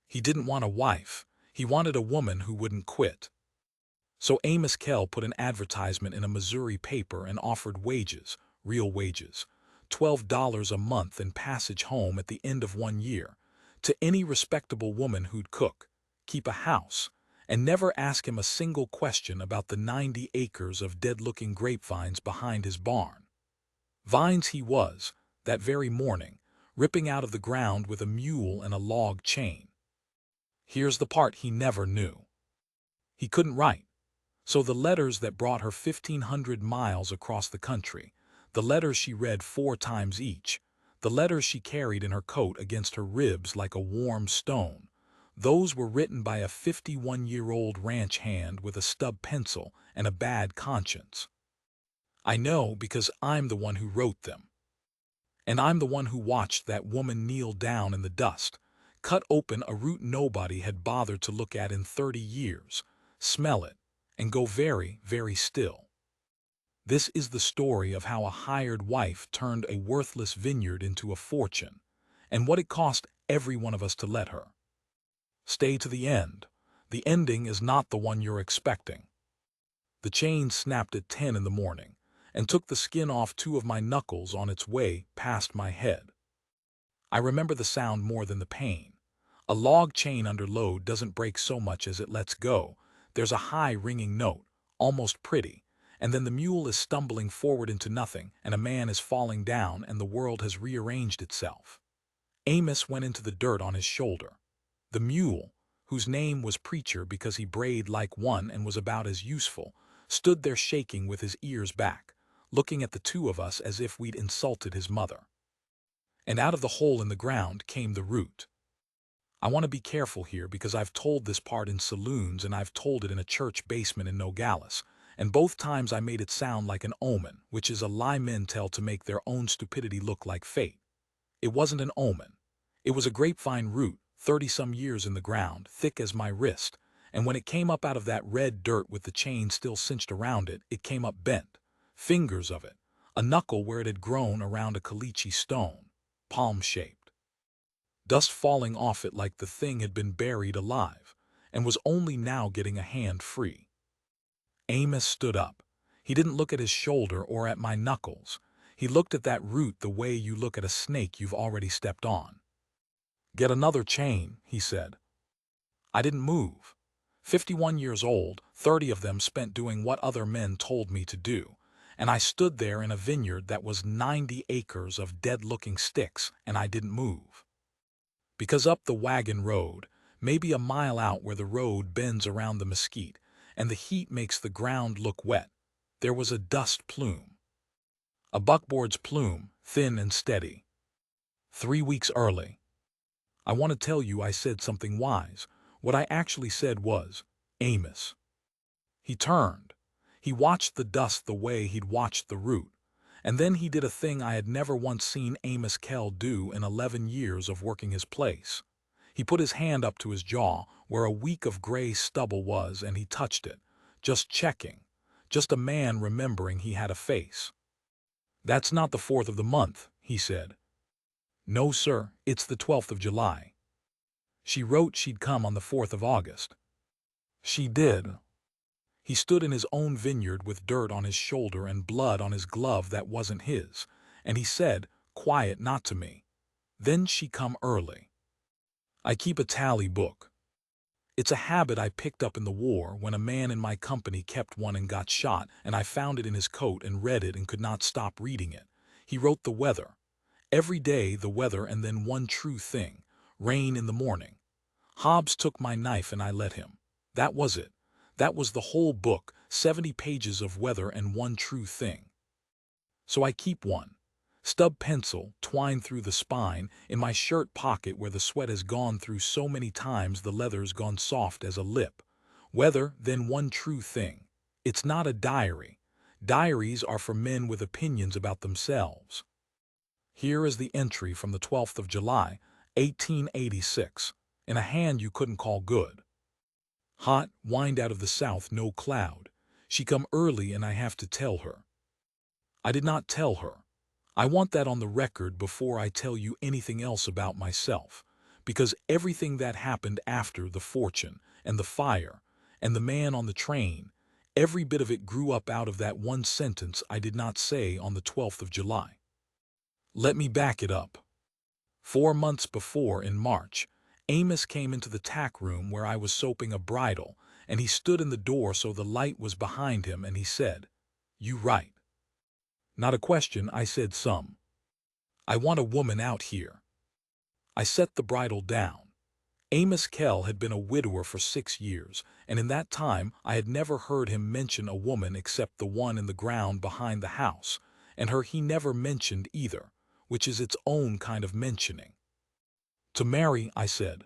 He didn't want a wife. He wanted a woman who wouldn't quit. So Amos Kell put an advertisement in a Missouri paper and offered wages, real wages, $12 a month and passage home at the end of 1 year, to any respectable woman who'd cook, keep a house, and never ask him a single question about the 90 acres of dead-looking grapevines behind his barn. Vines he was, that very morning, ripping out of the ground with a mule and a log chain. Here's the part he never knew. He couldn't write. So the letters that brought her 1,500 miles across the country, the letters she read 4 times each, the letters she carried in her coat against her ribs like a warm stone, those were written by a 51-year-old ranch hand with a stub pencil and a bad conscience. I know because I'm the one who wrote them. And I'm the one who watched that woman kneel down in the dust, cut open a root nobody had bothered to look at in 30 years, smell it, and go very, very still. This is the story of how a hired wife turned a worthless vineyard into a fortune, and what it cost every one of us to let her. Stay to the end. The ending is not the one you're expecting. The chain snapped at 10 in the morning, and took the skin off 2 of my knuckles on its way past my head. I remember the sound more than the pain. A log chain under load doesn't break so much as it lets go. There's a high ringing note, almost pretty, and then the mule is stumbling forward into nothing, and a man is falling down, and the world has rearranged itself. Amos went into the dirt on his shoulder. The mule, whose name was Preacher because he brayed like one and was about as useful, stood there shaking with his ears back, looking at the 2 of us as if we'd insulted his mother. And out of the hole in the ground came the root. I want to be careful here because I've told this part in saloons and I've told it in a church basement in Nogales, and both times I made it sound like an omen, which is a lie men tell to make their own stupidity look like fate. It wasn't an omen. It was a grapevine root, 30-some years in the ground, thick as my wrist, and when it came up out of that red dirt with the chain still cinched around it, it came up bent, fingers of it, a knuckle where it had grown around a caliche stone, palm-shaped. Dust falling off it like the thing had been buried alive, and was only now getting a hand free. Amos stood up. He didn't look at his shoulder or at my knuckles. He looked at that root the way you look at a snake you've already stepped on. "Get another chain," he said. I didn't move. 51 years old, 30 of them spent doing what other men told me to do, and I stood there in a vineyard that was 90 acres of dead-looking sticks, and I didn't move. Because up the wagon road, maybe a mile out where the road bends around the mesquite, and the heat makes the ground look wet, there was a dust plume. A buckboard's plume, thin and steady. 3 weeks early. I want to tell you I said something wise. What I actually said was, "Amos." He turned. He watched the dust the way he'd watched the root, and then he did a thing I had never once seen Amos Kell do in 11 years of working his place. He put his hand up to his jaw, where a week of gray stubble was, and he touched it, just checking, just a man remembering he had a face. "That's not the 4th of the month," he said. "No, sir, it's the 12th of July. She wrote she'd come on the 4th of August. She did." He stood in his own vineyard with dirt on his shoulder and blood on his glove that wasn't his, and he said, quiet, not to me, "Then she come early." I keep a tally book. It's a habit I picked up in the war when a man in my company kept one and got shot, and I found it in his coat and read it and could not stop reading it. He wrote the weather. Every day the weather, and then one true thing, rain in the morning. Hobbs took my knife and I let him. That was it. That was the whole book, 70 pages of weather and one true thing. So I keep one. Stub pencil, twined through the spine, in my shirt pocket where the sweat has gone through so many times the leather's gone soft as a lip. Weather, then one true thing. It's not a diary. Diaries are for men with opinions about themselves. Here is the entry from the 12th of July, 1886, in a hand you couldn't call good. "Hot, wind out of the south, no cloud. She come early and I have to tell her." I did not tell her. I want that on the record before I tell you anything else about myself, because everything that happened after the fortune and the fire and the man on the train, every bit of it grew up out of that one sentence I did not say on the 12th of July. Let me back it up. 4 months before, in March, Amos came into the tack room where I was soaping a bridle, and he stood in the door so the light was behind him, and he said, "You right." Not a question, I said some. I want a woman out here. I set the bridle down. Amos Kell had been a widower for 6 years, and in that time I had never heard him mention a woman except the one in the ground behind the house, and her he never mentioned either, which is its own kind of mentioning. To marry, I said.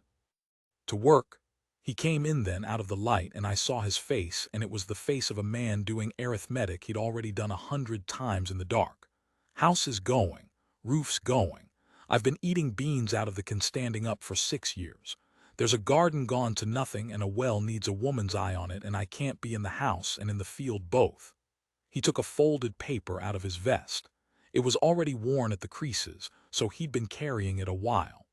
To work. He came in then out of the light, and I saw his face, and it was the face of a man doing arithmetic he'd already done 100 times in the dark. House is going. Roof's going. I've been eating beans out of the can standing up for 6 years. There's a garden gone to nothing, and a well needs a woman's eye on it, and I can't be in the house and in the field both. He took a folded paper out of his vest. It was already worn at the creases, so he'd been carrying it a while.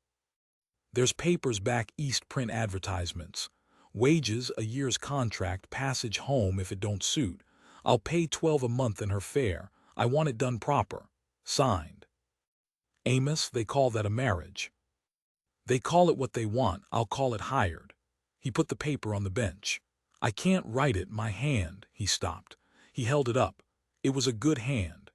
There's papers back east, print advertisements. Wages, a year's contract, passage home if it don't suit. I'll pay 12 a month in her fare. I want it done proper. Signed. Amos, they call that a marriage. They call it what they want, I'll call it hired. He put the paper on the bench. I can't write it, my hand. He stopped. He held it up. It was a good hand.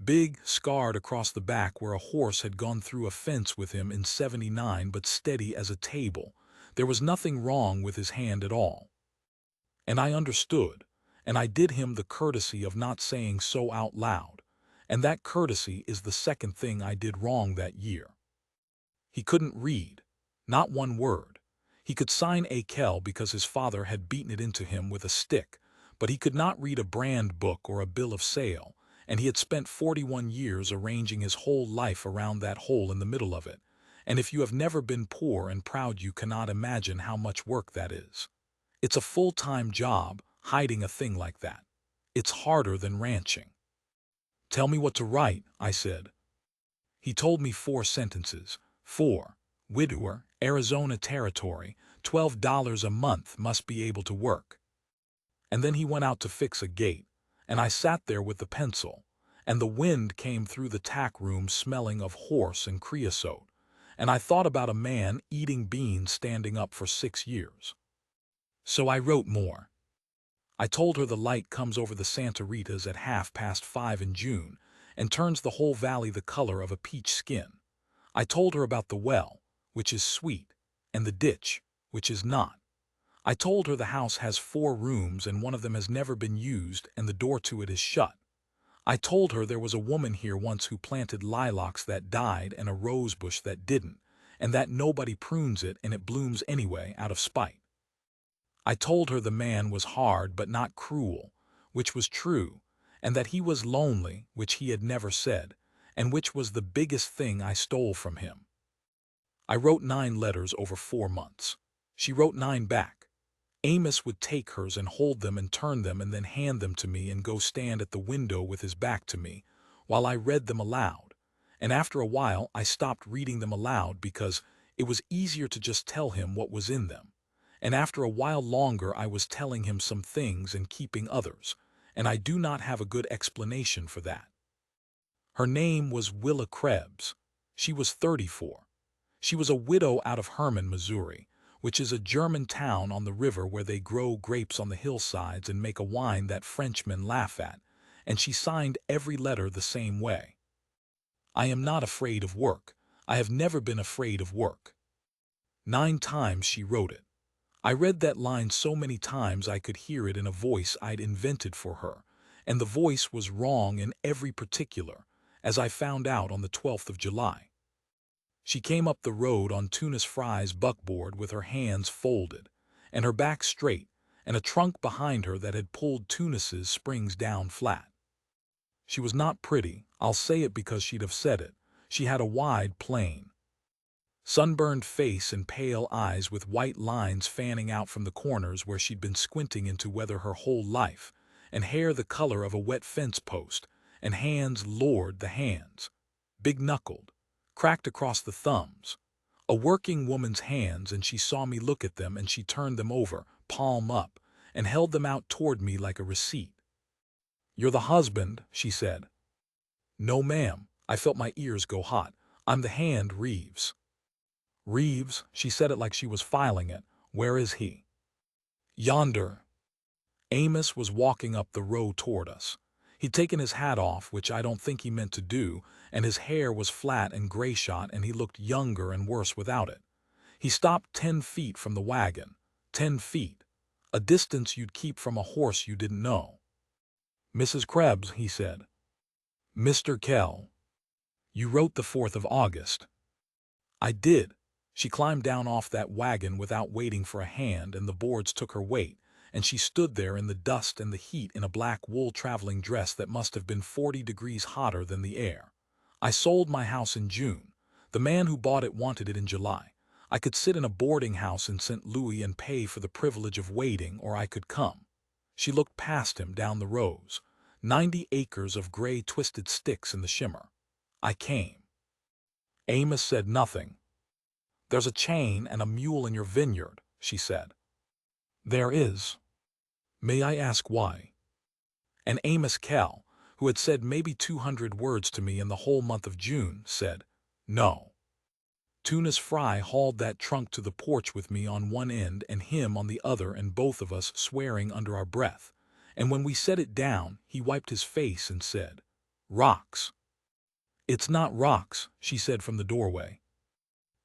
Big, scarred across the back where a horse had gone through a fence with him in '79, but steady as a table. There was nothing wrong with his hand at all. And I understood, and I did him the courtesy of not saying so out loud, and that courtesy is the second thing I did wrong that year. He couldn't read, not one word. He could sign A. Kell because his father had beaten it into him with a stick, but he could not read a brand book or a bill of sale, and he had spent 41 years arranging his whole life around that hole in the middle of it, and if you have never been poor and proud you cannot imagine how much work that is. It's a full-time job, hiding a thing like that. It's harder than ranching. Tell me what to write, I said. He told me 4 sentences. 4. Widower, Arizona Territory, $12 a month, must be able to work. And then he went out to fix a gate, and I sat there with the pencil, and the wind came through the tack room smelling of horse and creosote, and I thought about a man eating beans standing up for 6 years. So I wrote more. I told her the light comes over the Santa Ritas at 5:30 in June and turns the whole valley the color of a peach skin. I told her about the well, which is sweet, and the ditch, which is not. I told her the house has 4 rooms and one of them has never been used and the door to it is shut. I told her there was a woman here once who planted lilacs that died and a rose bush that didn't, and that nobody prunes it and it blooms anyway out of spite. I told her the man was hard but not cruel, which was true, and that he was lonely, which he had never said, and which was the biggest thing I stole from him. I wrote 9 letters over 4 months. She wrote 9 back. Amos would take hers and hold them and turn them and then hand them to me and go stand at the window with his back to me while I read them aloud, and after a while I stopped reading them aloud because it was easier to just tell him what was in them, and after a while longer I was telling him some things and keeping others, and I do not have a good explanation for that. Her name was Willa Krebs. She was 34. She was a widow out of Herman, Missouri, which is a German town on the river where they grow grapes on the hillsides and make a wine that Frenchmen laugh at, and she signed every letter the same way. I am not afraid of work. I have never been afraid of work. 9 times she wrote it. I read that line so many times I could hear it in a voice I'd invented for her, and the voice was wrong in every particular, as I found out on the 12th of July. She came up the road on Tunis Fry's buckboard with her hands folded, and her back straight, and a trunk behind her that had pulled Tunis's springs down flat. She was not pretty, I'll say it because she'd have said it. She had a wide, plain, sunburned face and pale eyes with white lines fanning out from the corners where she'd been squinting into weather her whole life, and hair the color of a wet fence post, and hands, Lord, the hands, big-knuckled, cracked across the thumbs. A working woman's hands, and she saw me look at them and she turned them over, palm up, and held them out toward me like a receipt. "You're the husband," she said. "No, ma'am." I felt my ears go hot. "I'm the hand, Reeves." "Reeves," she said it like she was filing it. "Where is he?" "Yonder." Amos was walking up the road toward us. He'd taken his hat off, which I don't think he meant to do, and his hair was flat and gray-shot, and he looked younger and worse without it. He stopped 10 feet from the wagon. 10 feet. A distance you'd keep from a horse you didn't know. "Mrs. Krebs," he said. "Mr. Kell. You wrote the 4th of August." "I did." She climbed down off that wagon without waiting for a hand, and the boards took her weight, and she stood there in the dust and the heat in a black wool traveling dress that must have been 40 degrees hotter than the air. "I sold my house in June. The man who bought it wanted it in July. I could sit in a boarding house in St. Louis and pay for the privilege of waiting, or I could come." She looked past him down the rows. 90 acres of gray twisted sticks in the shimmer. "I came." Amos said nothing. "There's a chain and a mule in your vineyard," she said. "There is." "May I ask why?" And Amos Kell, who had said maybe 200 words to me in the whole month of June, said, "No." Tunas Fry hauled that trunk to the porch with me on one end and him on the other, and both of us swearing under our breath. And when we set it down, he wiped his face and said, "Rocks." "It's not rocks," she said from the doorway.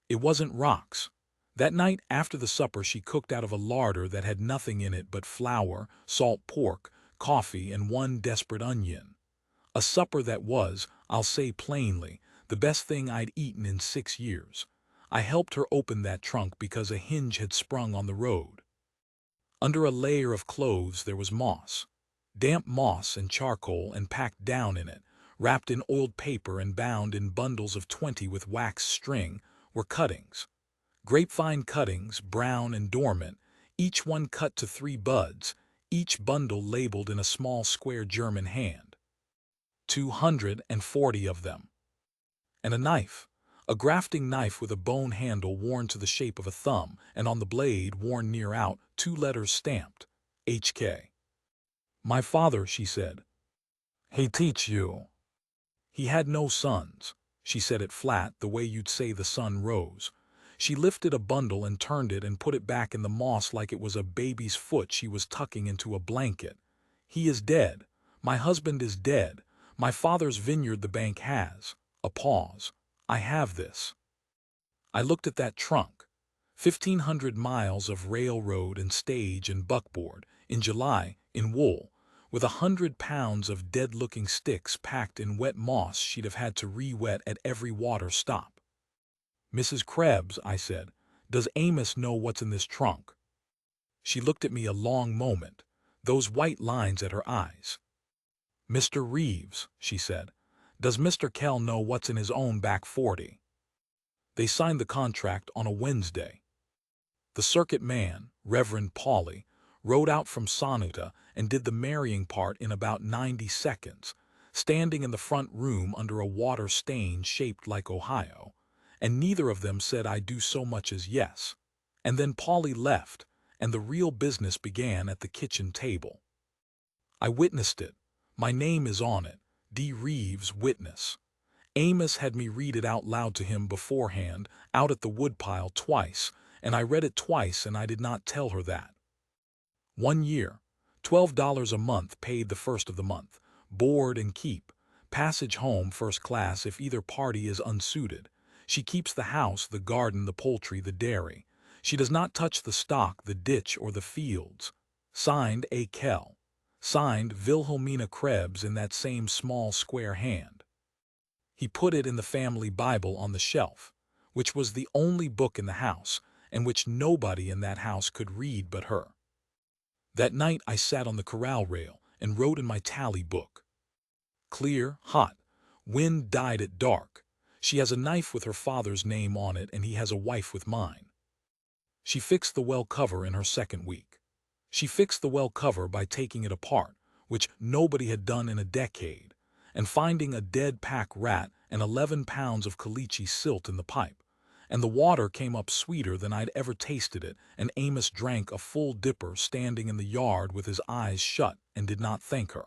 It wasn't rocks. That night after the supper she cooked out of a larder that had nothing in it but flour, salt pork, coffee, and one desperate onion. A supper that was, I'll say plainly, the best thing I'd eaten in 6 years. I helped her open that trunk because a hinge had sprung on the road. Under a layer of clothes there was moss. Damp moss and charcoal, and packed down in it, wrapped in oiled paper and bound in bundles of 20 with wax string, were cuttings. Grapevine cuttings, brown and dormant, each one cut to 3 buds, each bundle labeled in a small square German hand. 240 of them. And a knife. A grafting knife with a bone handle worn to the shape of a thumb, and on the blade, worn near out, 2 letters stamped, HK. "My father," she said. "He teach you." "He had no sons." She said it flat, the way you'd say the sun rose. She lifted a bundle and turned it and put it back in the moss like it was a baby's foot she was tucking into a blanket. "He is dead. My husband is dead. My father's vineyard the bank has." A pause. "I have this." I looked at that trunk. 1,500 miles of railroad and stage and buckboard, in July, in wool, with 100 pounds of dead-looking sticks packed in wet moss she'd have had to re-wet at every water stop. "Mrs. Krebs," I said, "does Amos know what's in this trunk?" She looked at me a long moment, those white lines at her eyes. "Mr. Reeves," she said, "does Mr. Kell know what's in his own back 40? They signed the contract on a Wednesday. The circuit man, Reverend Pauley, rode out from Sanuta and did the marrying part in about 90 seconds, standing in the front room under a water stain shaped like Ohio, and neither of them said I do so much as yes. And then Pauley left, and the real business began at the kitchen table. I witnessed it. My name is on it, D. Reeves, witness. Amos had me read it out loud to him beforehand, out at the woodpile twice, and I read it twice, and I did not tell her that. 1 year, $12 a month paid the first of the month, board and keep, passage home first class if either party is unsuited. She keeps the house, the garden, the poultry, the dairy. She does not touch the stock, the ditch, or the fields. Signed A. Kell. Signed Wilhelmina Krebs in that same small square hand. He put it in the family Bible on the shelf, which was the only book in the house, and which nobody in that house could read but her. That night I sat on the corral rail and wrote in my tally book. Clear, hot. Wind died at dark. She has a knife with her father's name on it, and he has a wife with mine. She fixed the well cover in her 2nd week. She fixed the well cover by taking it apart, which nobody had done in a decade, and finding a dead pack rat and 11 pounds of caliche silt in the pipe, and the water came up sweeter than I'd ever tasted it, and Amos drank a full dipper standing in the yard with his eyes shut and did not thank her.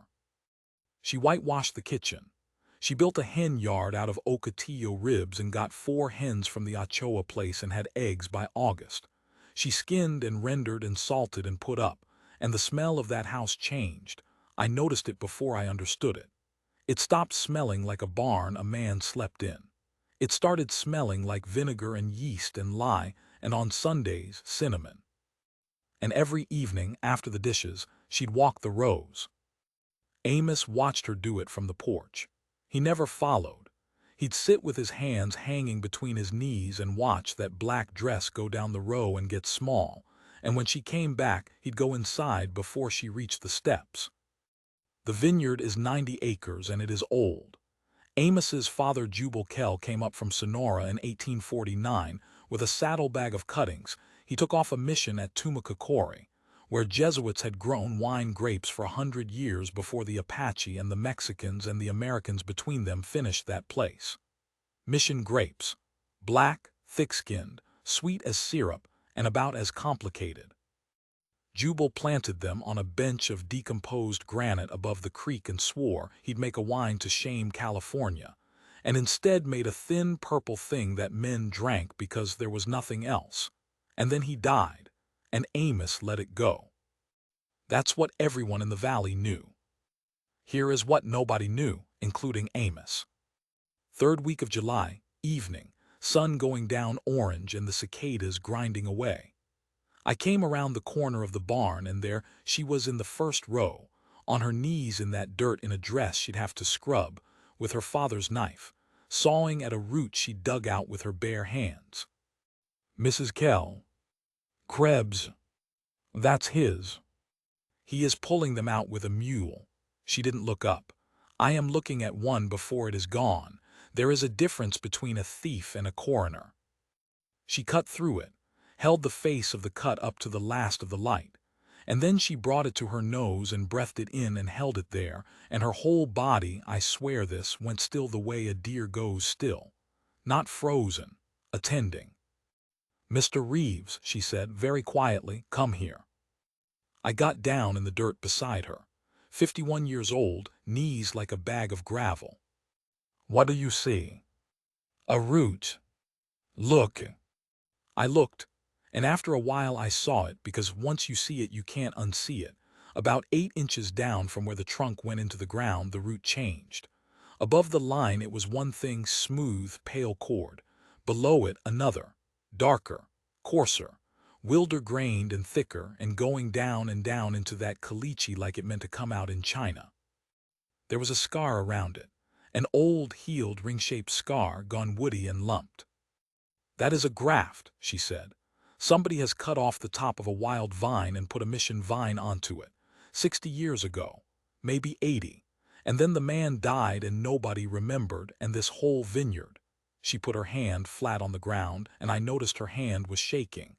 She whitewashed the kitchen. She built a hen yard out of Ocotillo ribs and got 4 hens from the Ochoa place and had eggs by August. She skinned and rendered and salted and put up, and the smell of that house changed. I noticed it before I understood it. It stopped smelling like a barn a man slept in. It started smelling like vinegar and yeast and lye, and on Sundays, cinnamon. And every evening, after the dishes, she'd walk the rows. Amos watched her do it from the porch. He never followed. He'd sit with his hands hanging between his knees and watch that black dress go down the row and get small, and when she came back, he'd go inside before she reached the steps. The vineyard is 90 acres and it is old. Amos's father Jubal Kell came up from Sonora in 1849 with a saddlebag of cuttings. He took off a mission at Tumacacori, where Jesuits had grown wine grapes for 100 years before the Apache and the Mexicans and the Americans between them finished that place. Mission grapes, black, thick-skinned, sweet as syrup, and about as complicated. Jubal planted them on a bench of decomposed granite above the creek and swore he'd make a wine to shame California, and instead made a thin purple thing that men drank because there was nothing else. And then he died, and Amos let it go. That's what everyone in the valley knew. Here is what nobody knew, including Amos. 3rd week of July, evening, sun going down orange and the cicadas grinding away. I came around the corner of the barn and there she was in the first row, on her knees in that dirt in a dress she'd have to scrub, with her father's knife, sawing at a root she dug out with her bare hands. Mrs. Kell. Krebs. That's his. He is pulling them out with a mule. She didn't look up. I am looking at one before it is gone. There is a difference between a thief and a coroner. She cut through it, held the face of the cut up to the last of the light, and then she brought it to her nose and breathed it in and held it there, and her whole body, I swear this, went still the way a deer goes still. Not frozen, attending. Mr. Reeves, she said very quietly, come here. I got down in the dirt beside her. 51 years old, knees like a bag of gravel. What do you see? A root. Look. I looked, and after a while I saw it, because once you see it you can't unsee it. About 8 inches down from where the trunk went into the ground, the root changed. Above the line it was one thing, smooth, pale cord. Below it another, darker, coarser, wilder-grained and thicker, and going down and down into that caliche like it meant to come out in China. There was a scar around it, an old, healed, ring-shaped scar, gone woody and lumped. That is a graft, she said. Somebody has cut off the top of a wild vine and put a mission vine onto it, 60 years ago, maybe 80, and then the man died and nobody remembered, and this whole vineyard. She put her hand flat on the ground, and I noticed her hand was shaking.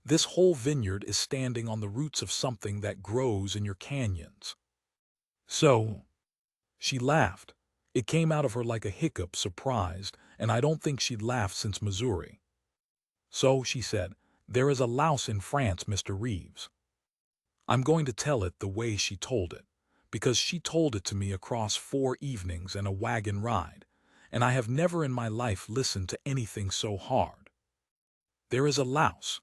This whole vineyard is standing on the roots of something that grows in your canyons. So, she laughed. It came out of her like a hiccup, surprised, and I don't think she'd laughed since Missouri. So, she said, there is a louse in France, Mr. Reeves. I'm going to tell it the way she told it, because she told it to me across 4 evenings and a wagon ride, and I have never in my life listened to anything so hard. There is a louse,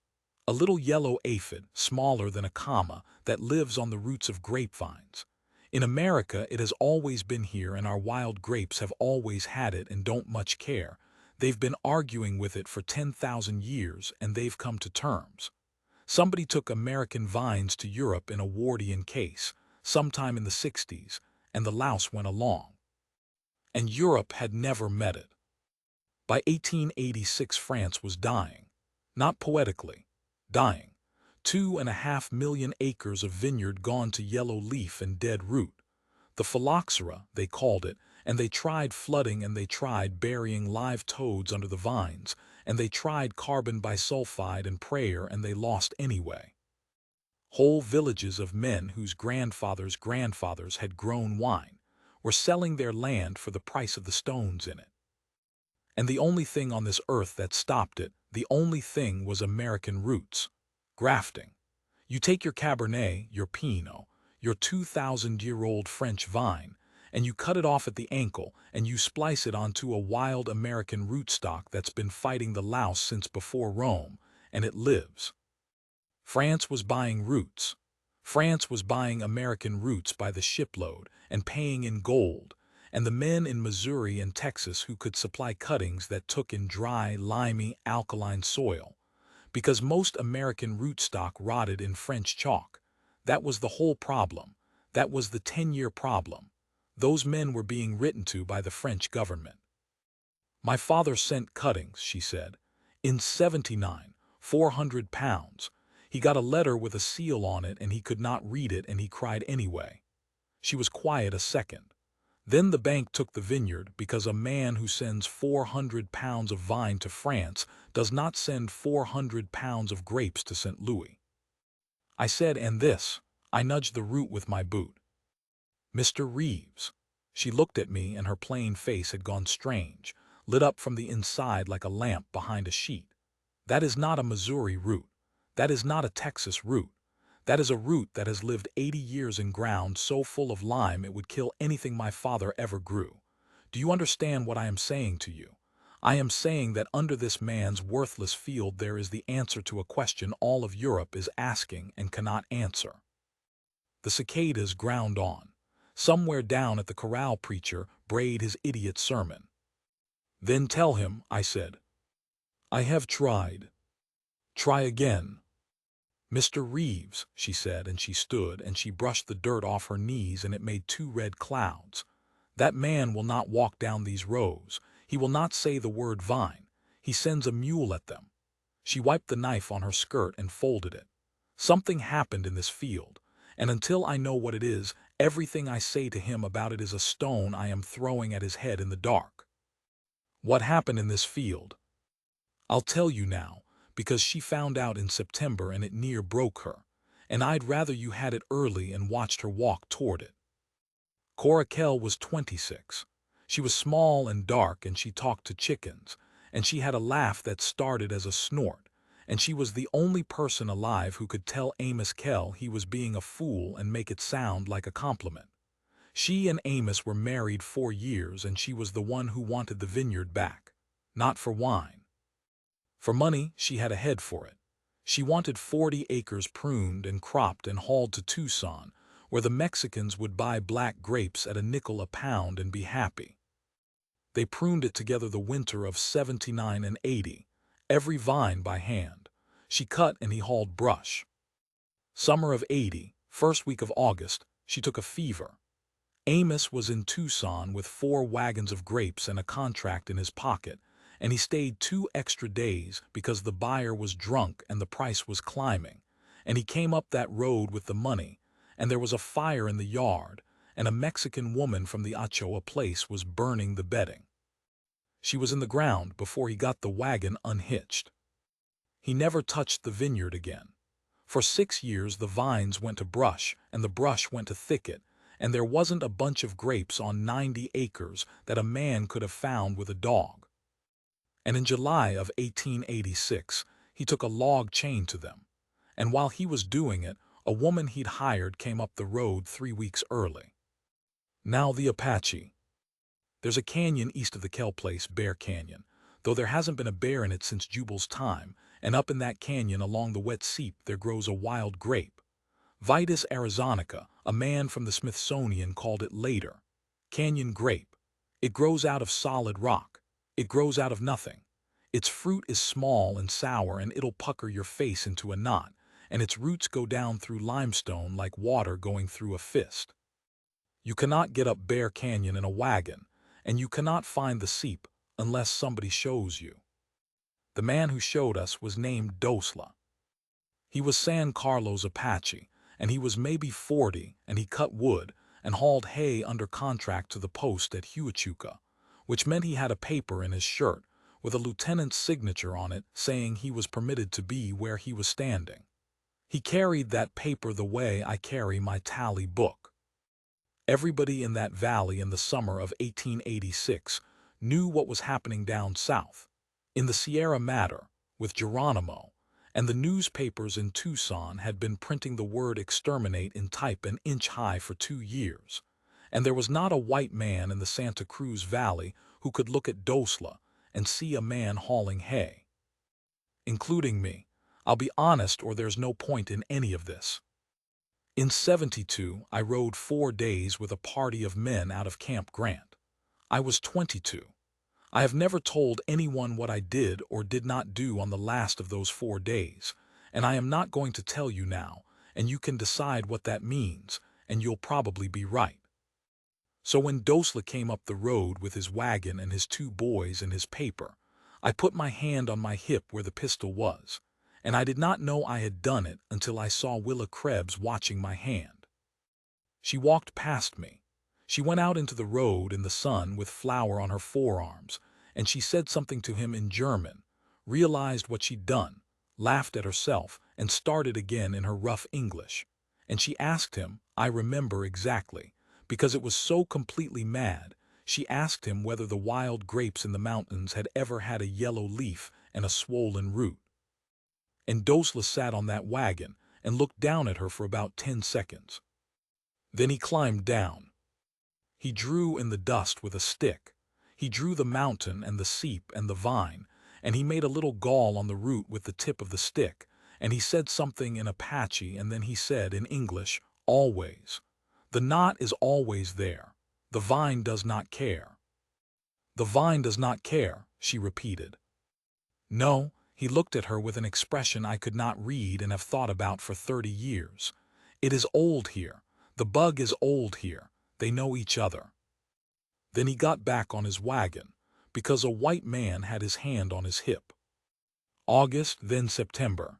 a little yellow aphid, smaller than a comma, that lives on the roots of grapevines. In America it has always been here, and our wild grapes have always had it and don't much care. They've been arguing with it for 10,000 years, and they've come to terms. Somebody took American vines to Europe in a Wardian case, sometime in the 60s, and the louse went along. And Europe had never met it. By 1886 France was dying. Not poetically, dying. 2.5 million acres of vineyard gone to yellow leaf and dead root. The phylloxera, they called it, and they tried flooding, and they tried burying live toads under the vines, and they tried carbon bisulfide and prayer, and they lost anyway. Whole villages of men whose grandfathers' grandfathers had grown wine were selling their land for the price of the stones in it. And the only thing on this earth that stopped it, The only thing was American roots. Grafting. You take your Cabernet, your Pinot, your 2,000-year-old French vine, and you cut it off at the ankle and you splice it onto a wild American rootstock that's been fighting the louse since before Rome, and it lives. France was buying roots. France was buying American roots by the shipload and paying in gold, and the men in Missouri and Texas who could supply cuttings that took in dry, limey, alkaline soil. Because most American rootstock rotted in French chalk. That was the whole problem. That was the 10-year problem. Those men were being written to by the French government. My father sent cuttings, she said. In '79, 400 pounds. He got a letter with a seal on it and he could not read it and he cried anyway. She was quiet a second. Then the bank took the vineyard because a man who sends 400 pounds of vine to France does not send 400 pounds of grapes to St. Louis. I said, and this. I nudged the root with my boot. Mr. Reeves. She looked at me and her plain face had gone strange, lit up from the inside like a lamp behind a sheet. That is not a Missouri root. That is not a Texas root. That is a root that has lived 80 years in ground so full of lime it would kill anything my father ever grew. Do you understand what I am saying to you? I am saying that under this man's worthless field there is the answer to a question all of Europe is asking and cannot answer. The cicadas ground on. Somewhere down at the corral preacher brayed his idiot sermon. Then tell him, I said. I have tried. Try again. Mr. Reeves, she said, and she stood and she brushed the dirt off her knees and it made 2 red clouds. That man will not walk down these rows. He will not say the word vine. He sends a mule at them. She wiped the knife on her skirt and folded it. Something happened in this field, and until I know what it is, everything I say to him about it is a stone I am throwing at his head in the dark. What happened in this field? I'll tell you now. Because she found out in September and it near broke her, and I'd rather you had it early and watched her walk toward it. Cora Kell was 26. She was small and dark and she talked to chickens, and she had a laugh that started as a snort, and she was the only person alive who could tell Amos Kell he was being a fool and make it sound like a compliment. She and Amos were married 4 years and she was the one who wanted the vineyard back, not for wine. For money, she had a head for it. She wanted 40 acres pruned and cropped and hauled to Tucson, where the Mexicans would buy black grapes at a nickel a pound and be happy. They pruned it together the winter of '79 and '80, every vine by hand. She cut and he hauled brush. Summer of '80, first week of August, she took a fever. Amos was in Tucson with 4 wagons of grapes and a contract in his pocket, and he stayed 2 extra days because the buyer was drunk and the price was climbing, and he came up that road with the money, and there was a fire in the yard, and a Mexican woman from the Ochoa place was burning the bedding. She was in the ground before he got the wagon unhitched. He never touched the vineyard again. For 6 years the vines went to brush, and the brush went to thicket, and there wasn't a bunch of grapes on 90 acres that a man could have found with a dog. And in July of 1886, he took a log chain to them. And while he was doing it, a woman he'd hired came up the road 3 weeks early. Now the Apache. There's a canyon east of the Kell place, Bear Canyon, though there hasn't been a bear in it since Jubal's time, and up in that canyon along the wet seep there grows a wild grape. Vitis arizonica, a man from the Smithsonian called it later. Canyon grape. It grows out of solid rock. It grows out of nothing. Its fruit is small and sour and it'll pucker your face into a knot, and its roots go down through limestone like water going through a fist. You cannot get up Bear Canyon in a wagon, and you cannot find the seep unless somebody shows you. The man who showed us was named Dosla. He was San Carlos Apache, and he was maybe 40, and he cut wood and hauled hay under contract to the post at Huachuca, which meant he had a paper in his shirt with a lieutenant's signature on it saying he was permitted to be where he was standing. He carried that paper the way I carry my tally book. Everybody in that valley in the summer of 1886 knew what was happening down south. In the Sierra Madre, with Geronimo, and the newspapers in Tucson had been printing the word exterminate in type an inch high for 2 years, and there was not a white man in the Santa Cruz Valley who could look at Dosla and see a man hauling hay. Including me. I'll be honest, or there's no point in any of this. In '72, I rode 4 days with a party of men out of Camp Grant. I was 22. I have never told anyone what I did or did not do on the last of those 4 days, and I am not going to tell you now, and you can decide what that means, and you'll probably be right. So when Dosla came up the road with his wagon and his 2 boys and his paper, I put my hand on my hip where the pistol was, and I did not know I had done it until I saw Willa Krebs watching my hand. She walked past me. She went out into the road in the sun with flour on her forearms, and she said something to him in German, realized what she'd done, laughed at herself, and started again in her rough English. And she asked him, I remember exactly, because it was so completely mad, she asked him whether the wild grapes in the mountains had ever had a yellow leaf and a swollen root. And Dosla sat on that wagon and looked down at her for about 10 seconds. Then he climbed down. He drew in the dust with a stick. He drew the mountain and the seep and the vine, and he made a little gall on the root with the tip of the stick, and he said something in Apache, and then he said in English, always. The knot is always there. The vine does not care. The vine does not care, she repeated. No, he looked at her with an expression I could not read and have thought about for 30 years. It is old here. The bug is old here. They know each other. Then he got back on his wagon, because a white man had his hand on his hip. August, then September.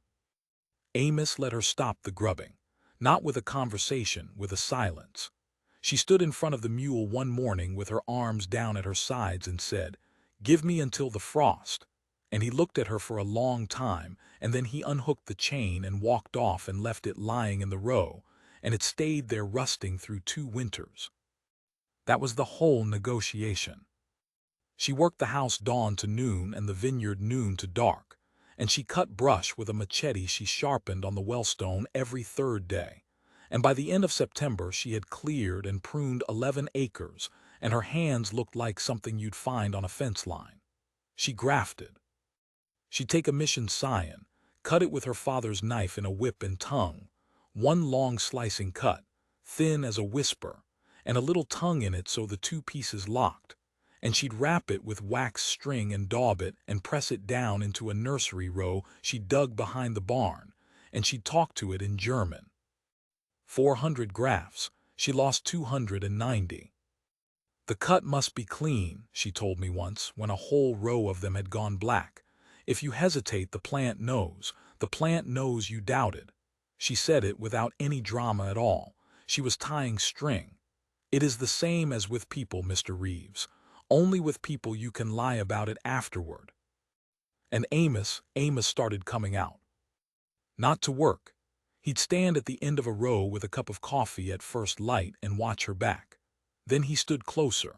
Amos let her stop the grubbing, not with a conversation, with a silence. She stood in front of the mule one morning with her arms down at her sides and said, "Give me until the frost." And he looked at her for a long time, and then he unhooked the chain and walked off and left it lying in the row, and it stayed there rusting through 2 winters. That was the whole negotiation. She worked the house dawn to noon and the vineyard noon to dark, and she cut brush with a machete she sharpened on the wellstone every 3rd day, and by the end of September she had cleared and pruned 11 acres, and her hands looked like something you'd find on a fence line. She grafted. She'd take a mission scion, cut it with her father's knife in a whip and tongue, one long slicing cut, thin as a whisper, and a little tongue in it so the 2 pieces locked, and she'd wrap it with wax string and daub it and press it down into a nursery row she dug behind the barn, and she'd talk to it in German. 400 grafts, she lost 290. The cut must be clean, she told me once, when a whole row of them had gone black. If you hesitate, the plant knows you doubted. She said it without any drama at all. She was tying string. It is the same as with people, Mr. Reeves. Only with people you can lie about it afterward. And Amos started coming out. Not to work. He'd stand at the end of a row with a cup of coffee at first light and watch her back. Then he stood closer.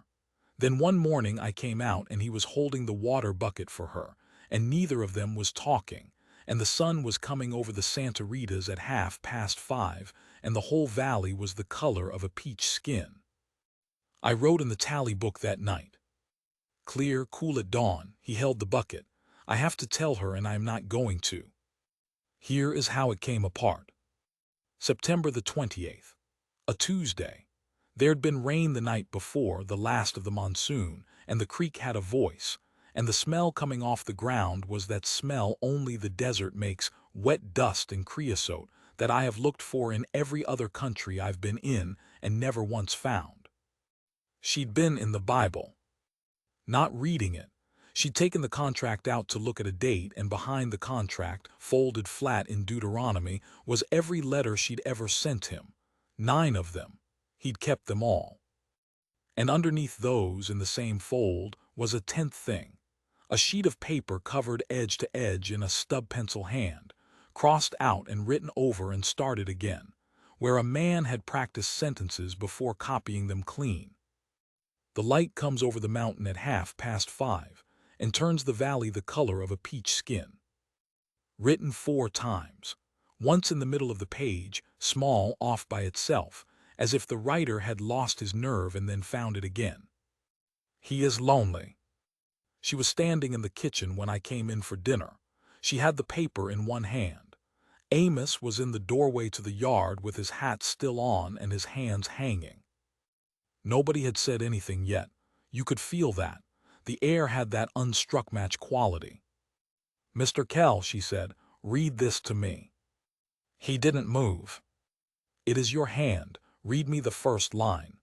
Then one morning I came out and he was holding the water bucket for her, and neither of them was talking, and the sun was coming over the Santa Ritas at 5:30, and the whole valley was the color of a peach skin. I wrote in the tally book that night. Clear, cool at dawn, he held the bucket. I have to tell her, and I am not going to. Here is how it came apart. September the 28th, a Tuesday. There'd been rain the night before, the last of the monsoon, and the creek had a voice, and the smell coming off the ground was that smell only the desert makes, wet dust and creosote, that I have looked for in every other country I've been in and never once found. She'd been in the Bible. Not reading it. She'd taken the contract out to look at a date, and behind the contract, folded flat in Deuteronomy, was every letter she'd ever sent him. 9 of them. He'd kept them all. And underneath those, in the same fold, was a 10th thing. A sheet of paper covered edge to edge in a stub pencil hand, crossed out and written over and started again, where a man had practiced sentences before copying them clean. The light comes over the mountain at 5:30 and turns the valley the color of a peach skin. written 4 times. Once in the middle of the page, small, off by itself, as if the writer had lost his nerve and then found it again. He is lonely. She was standing in the kitchen when I came in for dinner. She had the paper in one hand. Amos was in the doorway to the yard with his hat still on and his hands hanging. Nobody had said anything yet. You could feel that. The air had that unstruck match quality. "Mr. Kell," she said, "read this to me." He didn't move. "It is your hand. Read me the first line."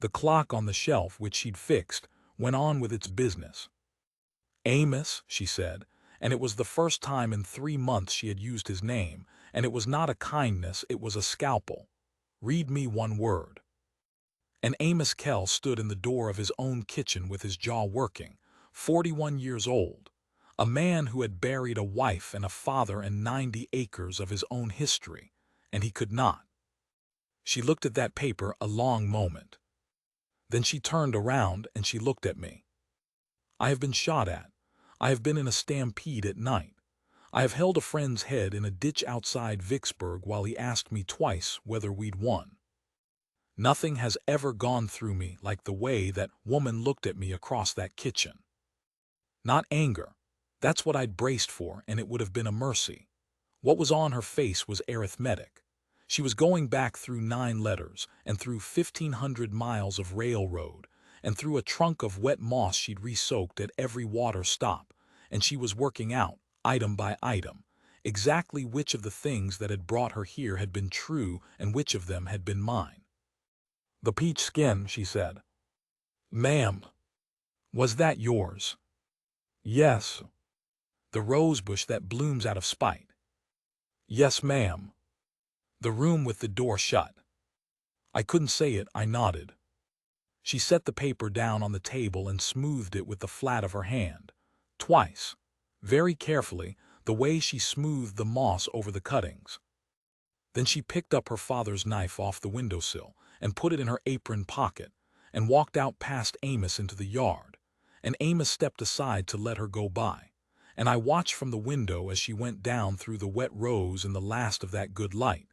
The clock on the shelf, which she'd fixed, went on with its business. "Amos," she said, and it was the first time in 3 months she had used his name, and it was not a kindness, it was a scalpel. "Read me one word." And Amos Kell stood in the door of his own kitchen with his jaw working, 41 years old, a man who had buried a wife and a father and 90 acres of his own history, and he could not. She looked at that paper a long moment. Then she turned around and she looked at me. "I have been shot at. I have been in a stampede at night. I have held a friend's head in a ditch outside Vicksburg while he asked me twice whether we'd won. Nothing has ever gone through me like the way that woman looked at me across that kitchen. Not anger. That's what I'd braced for, and it would have been a mercy. What was on her face was arithmetic. She was going back through 9 letters, and through 1,500 miles of railroad, and through a trunk of wet moss she'd re-soaked at every water stop, and she was working out, item by item, exactly which of the things that had brought her here had been true and which of them had been mine. "The peach skin," she said. "Ma'am, was that yours?" "Yes." "The rosebush that blooms out of spite?" "Yes, ma'am." "The room with the door shut?" I couldn't say it, I nodded. She set the paper down on the table and smoothed it with the flat of her hand, twice, very carefully, the way she smoothed the moss over the cuttings. Then she picked up her father's knife off the windowsill and put it in her apron pocket and walked out past Amos into the yard, and Amos stepped aside to let her go by, and I watched from the window as she went down through the wet rows in the last of that good light,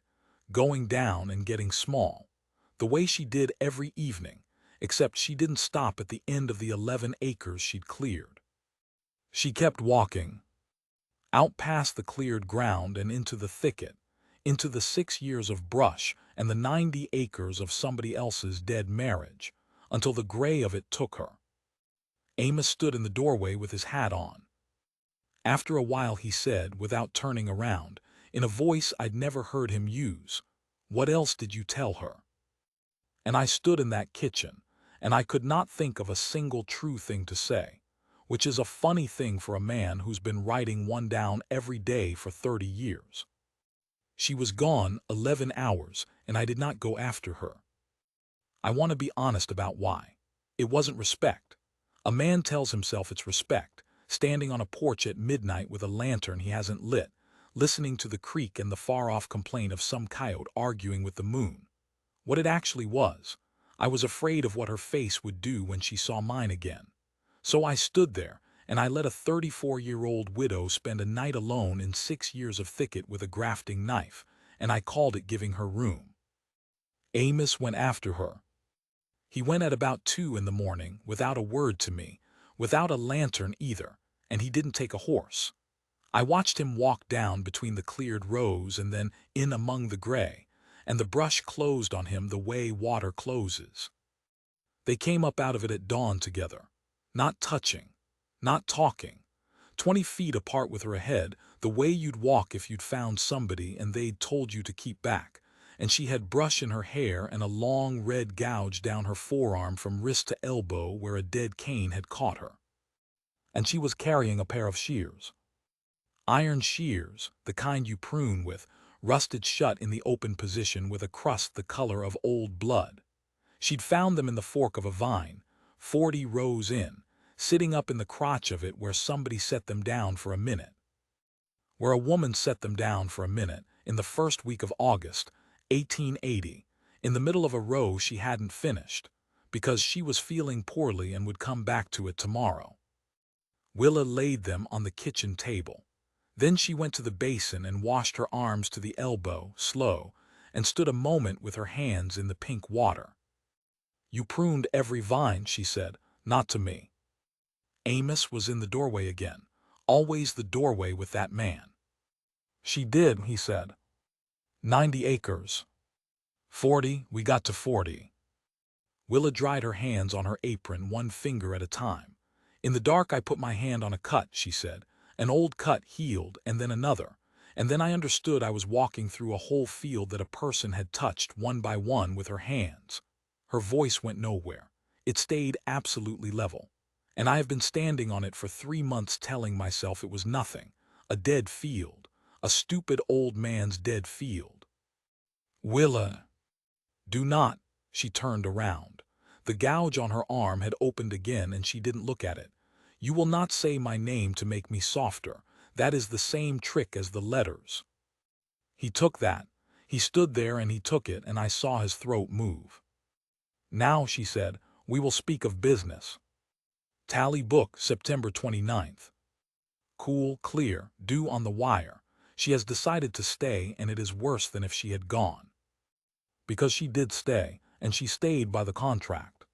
going down and getting small, the way she did every evening, except she didn't stop at the end of the 11 acres she'd cleared. She kept walking, out past the cleared ground and into the thicket, into the 6 years of brush and the 90 acres of somebody else's dead marriage, until the gray of it took her. Amos stood in the doorway with his hat on. After a while he said, without turning around, in a voice I'd never heard him use, "What else did you tell her?" And I stood in that kitchen, and I could not think of a single true thing to say, which is a funny thing for a man who's been writing one down every day for 30 years. She was gone 11 hours, and I did not go after her. I want to be honest about why. It wasn't respect. A man tells himself it's respect, standing on a porch at midnight with a lantern he hasn't lit, listening to the creek and the far-off complaint of some coyote arguing with the moon. What it actually was, I was afraid of what her face would do when she saw mine again. So I stood there, and I let a 34-year-old widow spend a night alone in 6 years of thicket with a grafting knife, and I called it giving her room. Amos went after her. He went at about 2 in the morning, without a word to me, without a lantern either, and he didn't take a horse. I watched him walk down between the cleared rows and then in among the gray, and the brush closed on him the way water closes. They came up out of it at dawn together, not touching, not talking, 20 feet apart with her ahead, the way you'd walk if you'd found somebody and they'd told you to keep back, and she had brush in her hair and a long red gouge down her forearm from wrist to elbow where a dead cane had caught her. And she was carrying a pair of shears. Iron shears, the kind you prune with, rusted shut in the open position with a crust the color of old blood. She'd found them in the fork of a vine, 40 rows in, sitting up in the crotch of it where somebody set them down for a minute. Where a woman set them down for a minute, in the first week of August, 1880, in the middle of a row she hadn't finished, because she was feeling poorly and would come back to it tomorrow. Willa laid them on the kitchen table. Then she went to the basin and washed her arms to the elbow, slow, and stood a moment with her hands in the pink water. "You pruned every vine," she said, "not to me." Amos was in the doorway again, always the doorway with that man. "She did," he said. 90 acres. 40, we got to 40. Willa dried her hands on her apron, one finger at a time. "In the dark I put my hand on a cut," she said. "An old cut healed, and then another. And then I understood I was walking through a whole field that a person had touched one by one with her hands." Her voice went nowhere. It stayed absolutely level. "And I have been standing on it for 3 months telling myself it was nothing. A dead field. A stupid old man's dead field." "Willa, do not." She turned around. The gouge on her arm had opened again and she didn't look at it. "You will not say my name to make me softer. That is the same trick as the letters." He took that. He stood there and he took it, and I saw his throat move. "Now," she said, "we will speak of business." Tally book, September 29th. Cool, clear, due on the wire. She has decided to stay, and it is worse than if she had gone. Because she did stay, and she stayed by the contract.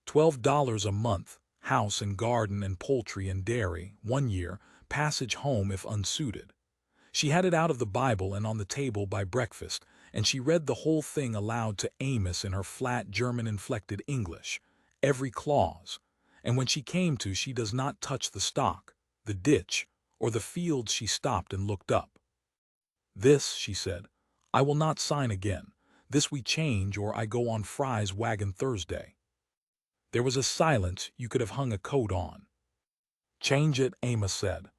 $12 a month, house and garden and poultry and dairy, 1 year, passage home if unsuited. She had it out of the Bible and on the table by breakfast, and she read the whole thing aloud to Amos in her flat German-inflected English, every clause. And when she came to "she does not touch the stock, the ditch, or the fields," she stopped and looked up. "This," she said, "I will not sign again. This we change, or I go on Fry's wagon Thursday." There was a silence you could have hung a coat on. "Change it," Amos said.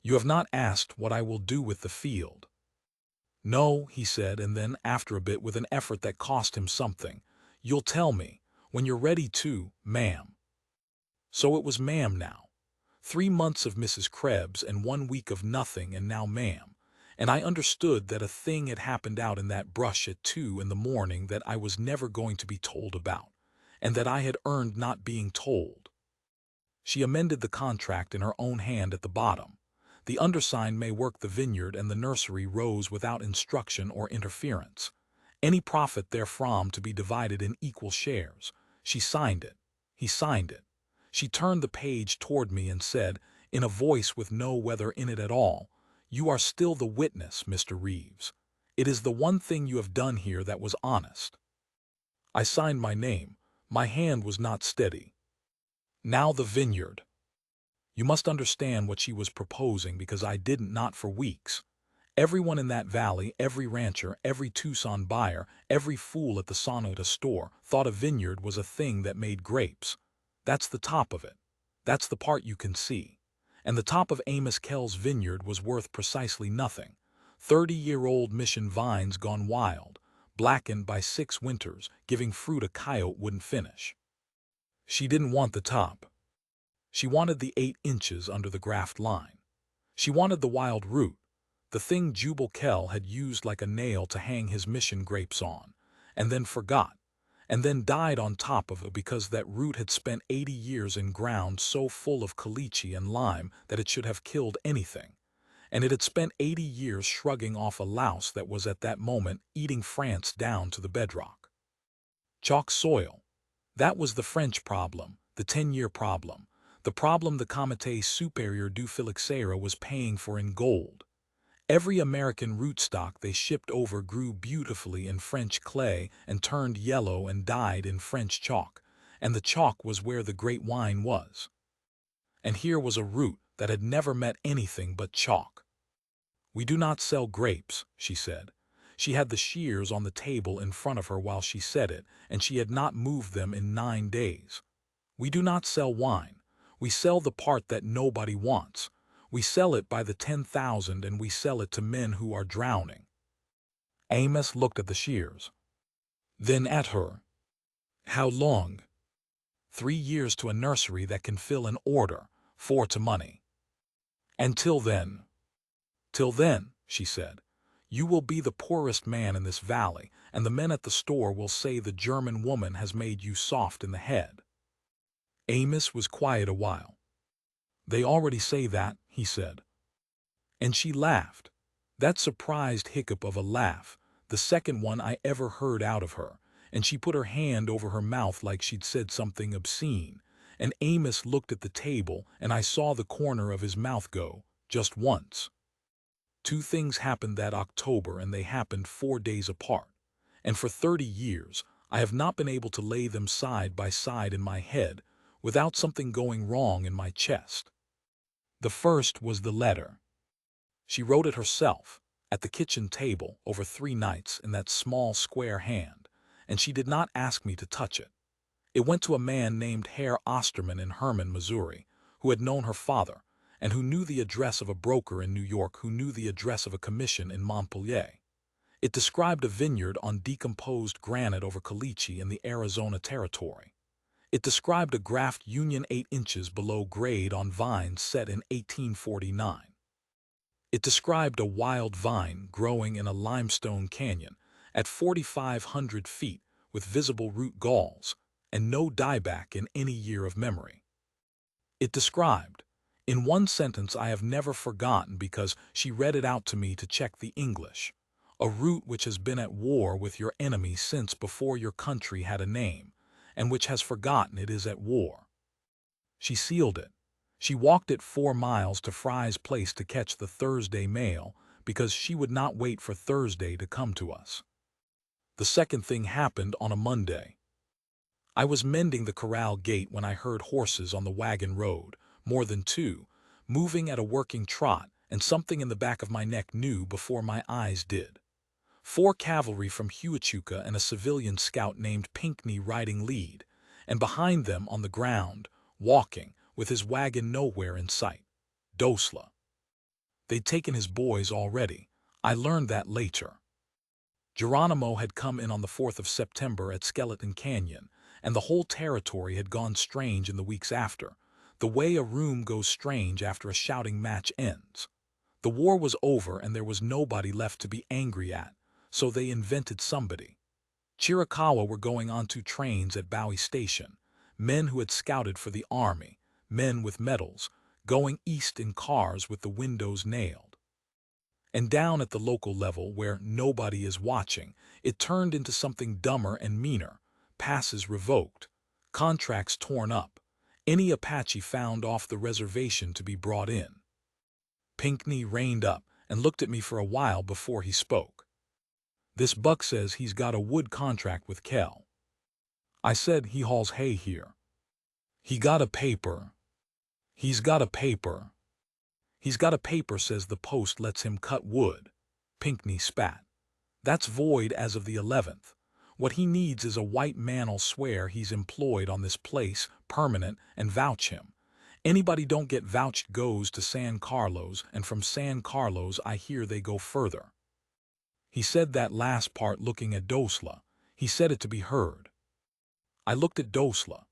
"You have not asked what I will do with the field." "No," he said, and then, after a bit, with an effort that cost him something, "You'll tell me, when you're ready to, ma'am." So it was ma'am now. 3 months of Mrs. Krebs and 1 week of nothing, and now ma'am. And I understood that a thing had happened out in that brush at 2 in the morning that I was never going to be told about, and that I had earned not being told. She amended the contract in her own hand at the bottom. "The undersigned may work the vineyard and the nursery rows without instruction or interference. Any profit therefrom to be divided in equal shares." She signed it. He signed it. She turned the page toward me and said, in a voice with no weather in it at all, "You are still the witness, Mr. Reeves. It is the one thing you have done here that was honest." I signed my name. My hand was not steady. "Now the vineyard." You must understand what she was proposing, because I didn't, not for weeks. Everyone in that valley, every rancher, every Tucson buyer, every fool at the Sonota store, thought a vineyard was a thing that made grapes. That's the top of it. That's the part you can see. And the top of Amos Kell's vineyard was worth precisely nothing. 30-year-old mission vines gone wild, blackened by 6 winters, giving fruit a coyote wouldn't finish. She didn't want the top. She wanted the 8 inches under the graft line. She wanted the wild root, the thing Jubal Kell had used like a nail to hang his mission grapes on, and then forgot, and then died on top of it because that root had spent 80 years in ground so full of caliche and lime that it should have killed anything. And it had spent 80 years shrugging off a louse that was at that moment eating France down to the bedrock. Chalk soil. That was the French problem, the 10-year problem, the problem the Comité Supérieur du Phylloxera was paying for in gold. Every American rootstock they shipped over grew beautifully in French clay and turned yellow and died in French chalk, and the chalk was where the great wine was. And here was a root that had never met anything but chalk. "We do not sell grapes," she said. She had the shears on the table in front of her while she said it, and she had not moved them in 9 days. "We do not sell wine. We sell the part that nobody wants. We sell it by the 10,000, and we sell it to men who are drowning." Amos looked at the shears. Then at her. "How long?" 3 years to a nursery that can fill an order, 4 to money. "And till then?" "Till then," she said, "you will be the poorest man in this valley, and the men at the store will say the German woman has made you soft in the head." Amos was quiet a while. "They already say that," he said. And she laughed. That surprised hiccup of a laugh, the second one I ever heard out of her, and she put her hand over her mouth like she'd said something obscene. And Amos looked at the table, and I saw the corner of his mouth go, just once. Two things happened that October, and they happened 4 days apart. And for 30 years, I have not been able to lay them side by side in my head without something going wrong in my chest. The first was the letter. She wrote it herself, at the kitchen table, over 3 nights in that small square hand, and she did not ask me to touch it. It went to a man named Herr Osterman in Hermann, Missouri, who had known her father, and who knew the address of a broker in New York who knew the address of a commission in Montpelier. It described a vineyard on decomposed granite over caliche in the Arizona Territory. It described a graft union 8 inches below grade on vines set in 1849. It described a wild vine growing in a limestone canyon at 4,500 feet with visible root galls and no dieback in any year of memory. It described, in one sentence I have never forgotten because she read it out to me to check the English, a root which has been at war with your enemy since before your country had a name, and which has forgotten it is at war. She sealed it. She walked it 4 miles to Fry's place to catch the Thursday mail because she would not wait for Thursday to come to us. The second thing happened on a Monday. I was mending the corral gate when I heard horses on the wagon road, more than 2, moving at a working trot, and something in the back of my neck knew before my eyes did. 4 cavalry from Huachuca and a civilian scout named Pinckney riding lead, and behind them on the ground, walking, with his wagon nowhere in sight, Dosla. They'd taken his boys already. I learned that later. Geronimo had come in on the 4th of September at Skeleton Canyon, and the whole territory had gone strange in the weeks after, the way a room goes strange after a shouting match ends. The war was over and there was nobody left to be angry at, so they invented somebody. Chiricahua were going on 2 trains at Bowie Station, men who had scouted for the army, men with medals, going east in cars with the windows nailed. And down at the local level, where nobody is watching, it turned into something dumber and meaner, passes revoked, contracts torn up, any Apache found off the reservation to be brought in. Pinckney reined up and looked at me for a while before he spoke. This buck says he's got a wood contract with Kell. I said he hauls hay here. He got a paper. He's got a paper. He's got a paper says the post lets him cut wood. Pinckney spat. That's void as of the 11th. What he needs is a white man'll swear he's employed on this place, permanent, and vouch him. Anybody don't get vouched goes to San Carlos, and from San Carlos I hear they go further. He said that last part looking at Dosla. He said it to be heard. I looked at Dosla.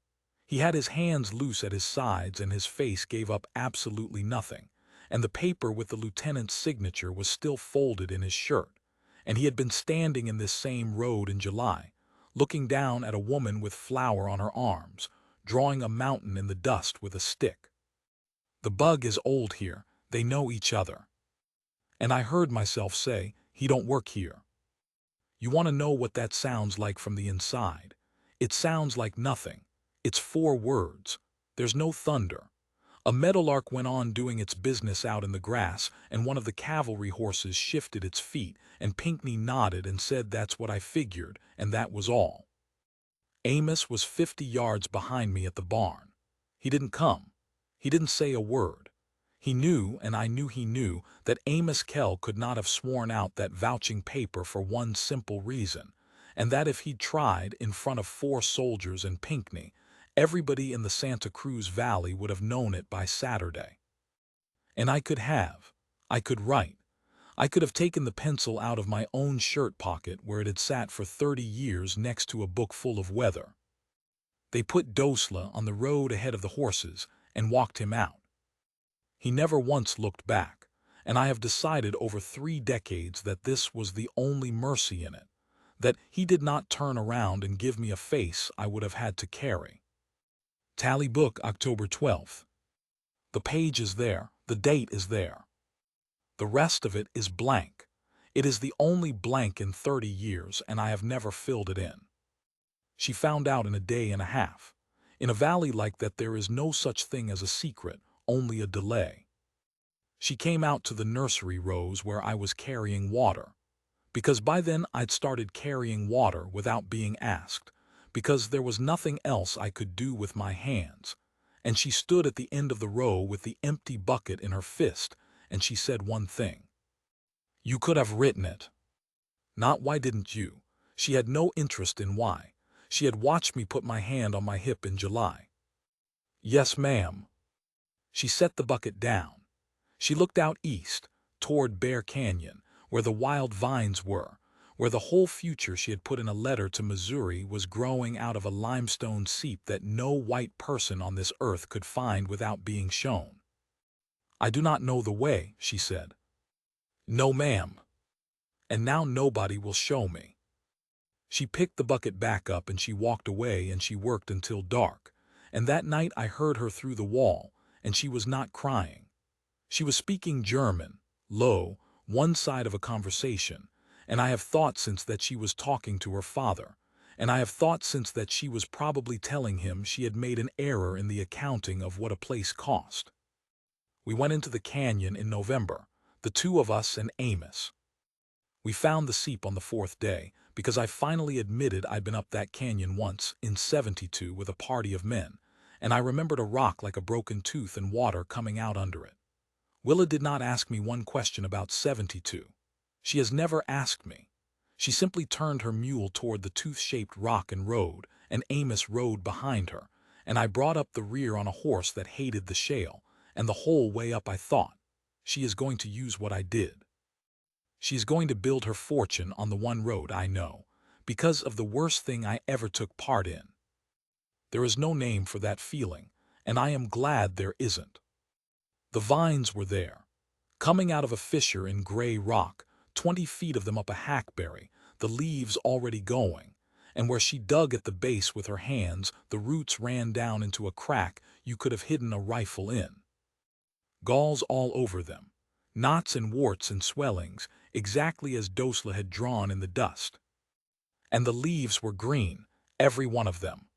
He had his hands loose at his sides and his face gave up absolutely nothing, and the paper with the lieutenant's signature was still folded in his shirt, and he had been standing in this same road in July, looking down at a woman with flour on her arms, drawing a mountain in the dust with a stick. The bug is old here, they know each other. And I heard myself say, he don't work here. You want to know what that sounds like from the inside? It sounds like nothing. It's 4 words. There's no thunder. A meadowlark went on doing its business out in the grass, and one of the cavalry horses shifted its feet, and Pinckney nodded and said that's what I figured, and that was all. Amos was 50 yards behind me at the barn. He didn't come. He didn't say a word. He knew, and I knew he knew, that Amos Kell could not have sworn out that vouching paper for one simple reason, and that if he'd tried in front of 4 soldiers and Pinckney, everybody in the Santa Cruz Valley would have known it by Saturday. And I could write. I could have taken the pencil out of my own shirt pocket where it had sat for 30 years next to a book full of weather. They put Dosla on the road ahead of the horses and walked him out. He never once looked back, and I have decided over 3 decades that this was the only mercy in it, that he did not turn around and give me a face I would have had to carry. Tally book, October 12th. The page is there, the date is there. The rest of it is blank. It is the only blank in 30 years, and I have never filled it in. She found out in a day and a half. In a valley like that there is no such thing as a secret, only a delay. She came out to the nursery rows where I was carrying water. Because by then I'd started carrying water without being asked, because there was nothing else I could do with my hands. And she stood at the end of the row with the empty bucket in her fist, and she said one thing. "You could have written it." Not "why didn't you?" She had no interest in why. She had watched me put my hand on my hip in July. "Yes, ma'am." She set the bucket down. She looked out east, toward Bear Canyon, where the wild vines were, where the whole future she had put in a letter to Missouri was growing out of a limestone seep that no white person on this earth could find without being shown. "I do not know the way," she said. "No, ma'am. And now nobody will show me." She picked the bucket back up and she walked away, and she worked until dark. And that night I heard her through the wall, and she was not crying. She was speaking German, low, one side of a conversation, and I have thought since that she was talking to her father, and I have thought since that she was probably telling him she had made an error in the accounting of what a place cost. We went into the canyon in November, the two of us and Amos. We found the seep on the 4th day, because I finally admitted I'd been up that canyon once, in '72, with a party of men, and I remembered a rock like a broken tooth and water coming out under it. Willa did not ask me one question about '72. She has never asked me. She simply turned her mule toward the tooth-shaped rock and rode, and Amos rode behind her, and I brought up the rear on a horse that hated the shale, and the whole way up I thought, she is going to use what I did. She is going to build her fortune on the one road I know, because of the worst thing I ever took part in. There is no name for that feeling, and I am glad there isn't. The vines were there, coming out of a fissure in gray rock, 20 feet of them up a hackberry, the leaves already going, and where she dug at the base with her hands, the roots ran down into a crack you could have hidden a rifle in. Galls all over them, knots and warts and swellings, exactly as Dosla had drawn in the dust. And the leaves were green, every one of them.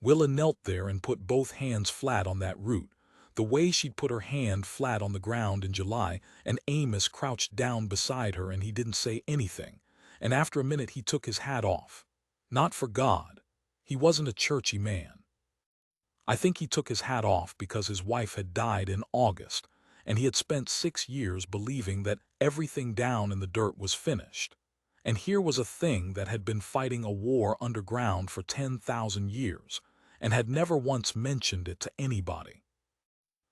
Willa knelt there and put both hands flat on that root, the way she'd put her hand flat on the ground in July, and Amos crouched down beside her and he didn't say anything, and after a minute he took his hat off. Not for God. He wasn't a churchy man. I think he took his hat off because his wife had died in August, and he had spent 6 years believing that everything down in the dirt was finished. And here was a thing that had been fighting a war underground for 10,000 years, and had never once mentioned it to anybody.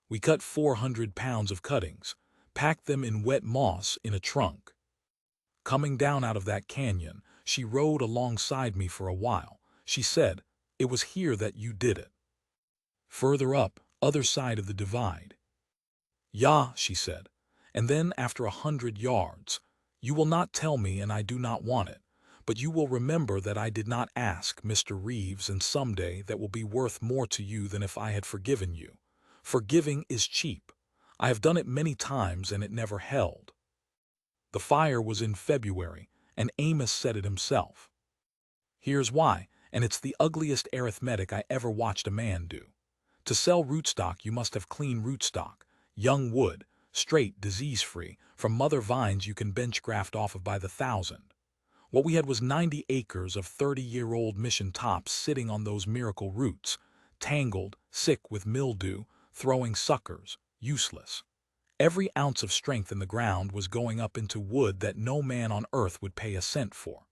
We cut 400 pounds of cuttings, packed them in wet moss in a trunk. Coming down out of that canyon, she rode alongside me for a while. She said, "It was here that you did it." "Further up, other side of the divide." "Yeah," she said, and then after 100 yards, "You will not tell me, and I do not want it, but you will remember that I did not ask, Mr. Reeves, and someday that will be worth more to you than if I had forgiven you. Forgiving is cheap. I have done it many times and it never held." The fire was in February, and Amos said it himself. Here's why, and it's the ugliest arithmetic I ever watched a man do. To sell rootstock you must have clean rootstock, young wood, straight, disease-free, from mother vines you can bench graft off of by the thousand. What we had was 90 acres of 30-year-old mission tops sitting on those miracle roots, tangled, sick with mildew, throwing suckers, useless. Every ounce of strength in the ground was going up into wood that no man on earth would pay a cent for.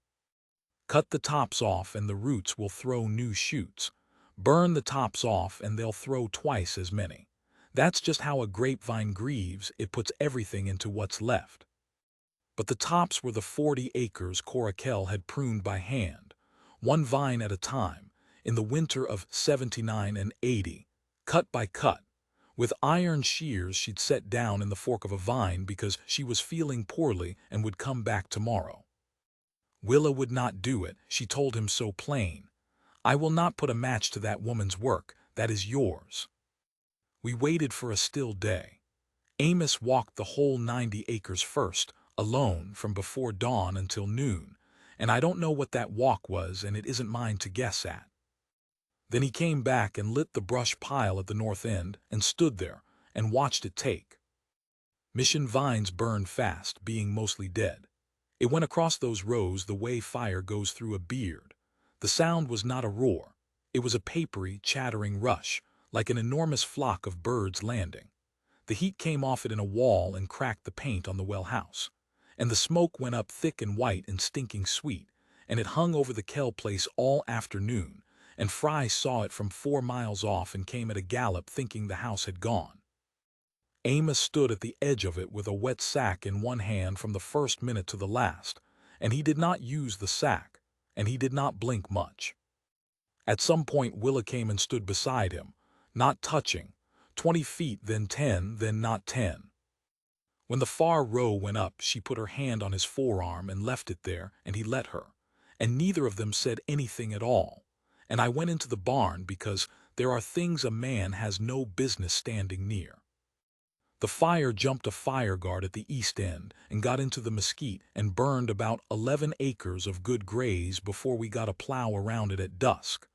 Cut the tops off and the roots will throw new shoots. Burn the tops off and they'll throw twice as many. That's just how a grapevine grieves, it puts everything into what's left. But the tops were the 40 acres Corakel had pruned by hand, one vine at a time, in the winter of '79 and '80, cut by cut. With iron shears she'd set down in the fork of a vine because she was feeling poorly and would come back tomorrow. Willa would not do it, she told him so plain. "I will not put a match to that woman's work, that is yours." We waited for a still day. Amos walked the whole 90 acres first, alone, from before dawn until noon, and I don't know what that walk was, and it isn't mine to guess at. Then he came back and lit the brush pile at the north end and stood there and watched it take. Mission vines burned fast, being mostly dead. It went across those rows the way fire goes through a beard. The sound was not a roar. It was a papery, chattering rush, like an enormous flock of birds landing. The heat came off it in a wall and cracked the paint on the well house. And the smoke went up thick and white and stinking sweet, and it hung over the Kell place all afternoon, and Fry saw it from 4 miles off and came at a gallop thinking the house had gone. Amos stood at the edge of it with a wet sack in one hand from the first minute to the last, and he did not use the sack, and he did not blink much. At some point Willa came and stood beside him, not touching, 20 feet, then 10, then not 10. When the far row went up, she put her hand on his forearm and left it there, and he let her, and neither of them said anything at all. And I went into the barn because there are things a man has no business standing near. The fire jumped a fire guard at the east end and got into the mesquite and burned about 11 acres of good graze before we got a plow around it at dusk.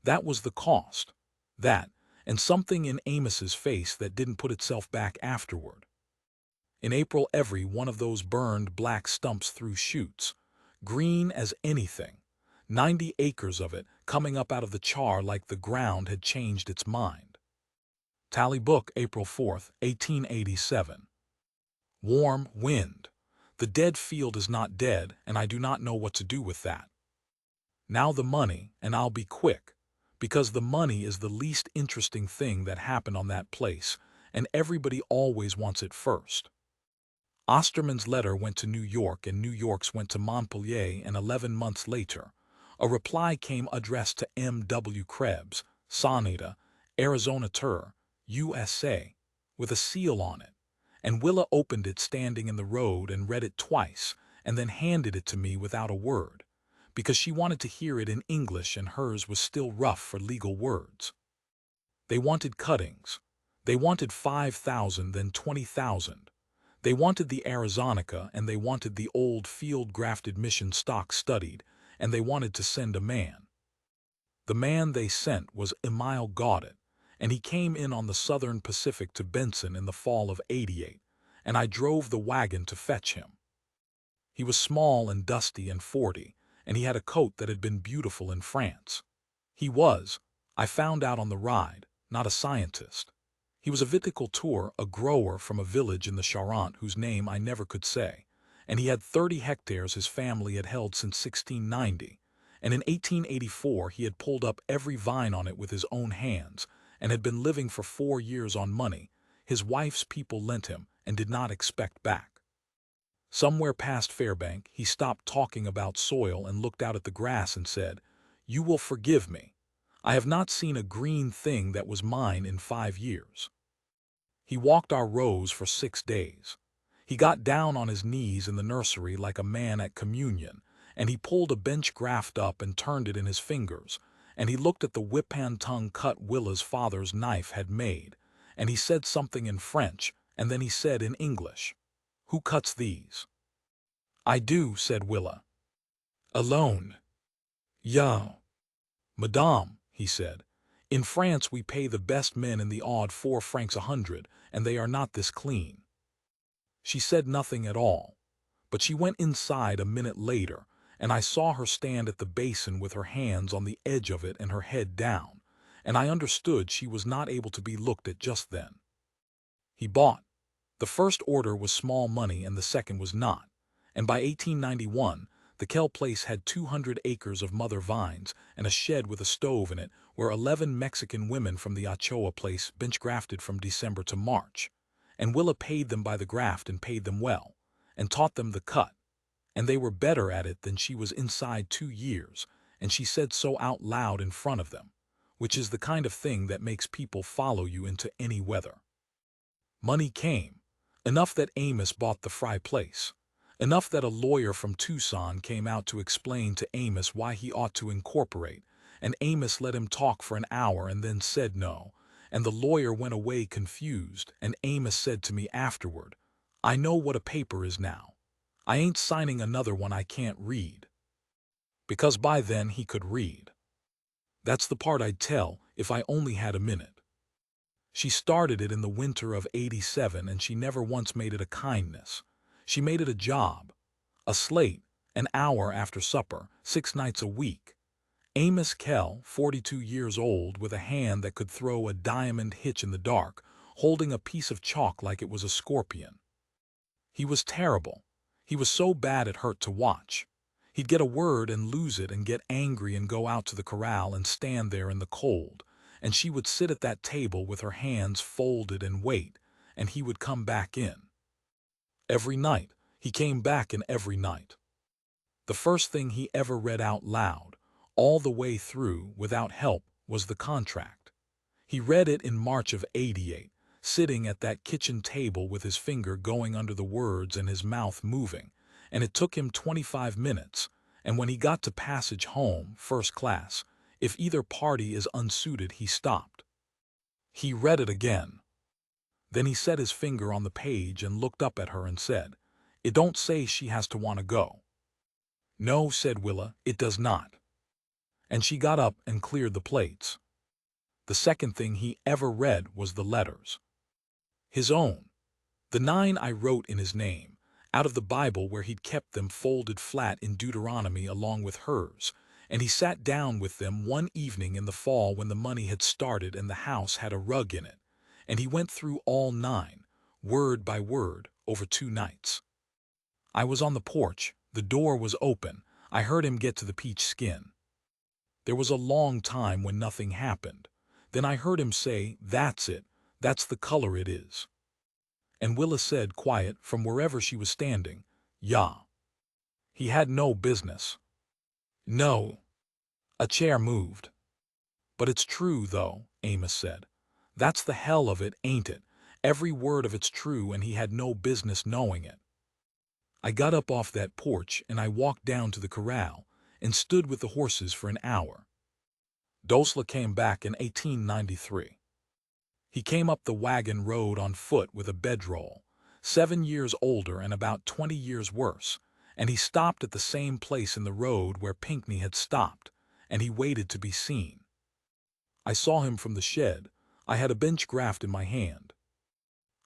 That was the cost. That, and something in Amos's face that didn't put itself back afterward. In April every one of those burned black stumps threw shoots, green as anything, 90 acres of it coming up out of the char like the ground had changed its mind. Tally book, April 4th, 1887. Warm wind. The dead field is not dead, and I do not know what to do with that. Now the money, and I'll be quick, because the money is the least interesting thing that happened on that place, and everybody always wants it first. Osterman's letter went to New York, and New York's went to Montpelier, and 11 months later, a reply came addressed to M.W. Krebs, Sonita, Arizona Tur, USA, with a seal on it, and Willa opened it standing in the road and read it twice, and then handed it to me without a word, because she wanted to hear it in English and hers was still rough for legal words. They wanted cuttings. They wanted 5,000, then 20,000. They wanted the Arizonica, and they wanted the old field-grafted mission stock studied, and they wanted to send a man. The man they sent was Emile Gaudet, and he came in on the Southern Pacific to Benson in the fall of '88, and I drove the wagon to fetch him. He was small and dusty and 40, and he had a coat that had been beautiful in France. He was, I found out on the ride, not a scientist. He was a viticulteur, a grower from a village in the Charente whose name I never could say, and he had 30 hectares his family had held since 1690, and in 1884 he had pulled up every vine on it with his own hands, and had been living for 4 years on money his wife's people lent him and did not expect back. Somewhere past Fairbank, he stopped talking about soil and looked out at the grass and said, "You will forgive me. I have not seen a green thing that was mine in 5 years." He walked our rows for 6 days. He got down on his knees in the nursery like a man at communion, and he pulled a bench graft up and turned it in his fingers, and he looked at the whip-hand-tongue cut Willa's father's knife had made, and he said something in French, and then he said in English, "Who cuts these?" "I do," said Willa. "Alone?" "Yeah." "Madame," he said, "in France we pay the best men in the odd 4 francs 100, and they are not this clean." She said nothing at all, but she went inside a minute later, and I saw her stand at the basin with her hands on the edge of it and her head down, and I understood she was not able to be looked at just then. He bought. The first order was small money and the second was not, and by 1891 the Kell place had 200 acres of mother vines and a shed with a stove in it where 11 Mexican women from the Ochoa place bench grafted from December to March, and Willa paid them by the graft and paid them well, and taught them the cut, and they were better at it than she was inside 2 years, and she said so out loud in front of them, which is the kind of thing that makes people follow you into any weather. Money came, enough that Amos bought the Fry place, enough that a lawyer from Tucson came out to explain to Amos why he ought to incorporate, and Amos let him talk for an hour and then said no, and the lawyer went away confused, and Amos said to me afterward, "I know what a paper is now. I ain't signing another one I can't read." Because by then he could read. That's the part I'd tell if I only had a minute. She started it in the winter of '87, and she never once made it a kindness. She made it a job. A slate, an hour after supper, 6 nights a week. Amos Kell, 42 years old, with a hand that could throw a diamond hitch in the dark, holding a piece of chalk like it was a scorpion. He was terrible. He was so bad it hurt to watch. He'd get a word and lose it and get angry and go out to the corral and stand there in the cold, and she would sit at that table with her hands folded and wait, and he would come back in. Every night, he came back in every night. The first thing he ever read out loud, all the way through, without help, was the contract. He read it in March of '88, sitting at that kitchen table with his finger going under the words and his mouth moving, and it took him 25 minutes, and when he got to passage home, first class, if either party is unsuited, he stopped. He read it again. Then he set his finger on the page and looked up at her and said, "It don't say she has to want to go." "No," said Willa, "it does not." And she got up and cleared the plates. The second thing he ever read was the letters. His own. The 9 I wrote in his name, out of the Bible where he'd kept them folded flat in Deuteronomy along with hers, and he sat down with them one evening in the fall when the money had started and the house had a rug in it, and he went through all 9, word by word, over 2 nights. I was on the porch, the door was open, I heard him get to the peach skin. There was a long time when nothing happened. Then I heard him say, "That's it, that's the color it is." And Willa said, quiet, from wherever she was standing, "Yeah." He had no business. No. A chair moved. "But it's true, though," Amos said. "That's the hell of it, ain't it? Every word of it's true, and he had no business knowing it." I got up off that porch and I walked down to the corral and stood with the horses for an hour. Dosla came back in 1893. He came up the wagon road on foot with a bedroll, 7 years older and about 20 years worse, and he stopped at the same place in the road where Pinckney had stopped, and he waited to be seen. I saw him from the shed. I had a bench graft in my hand.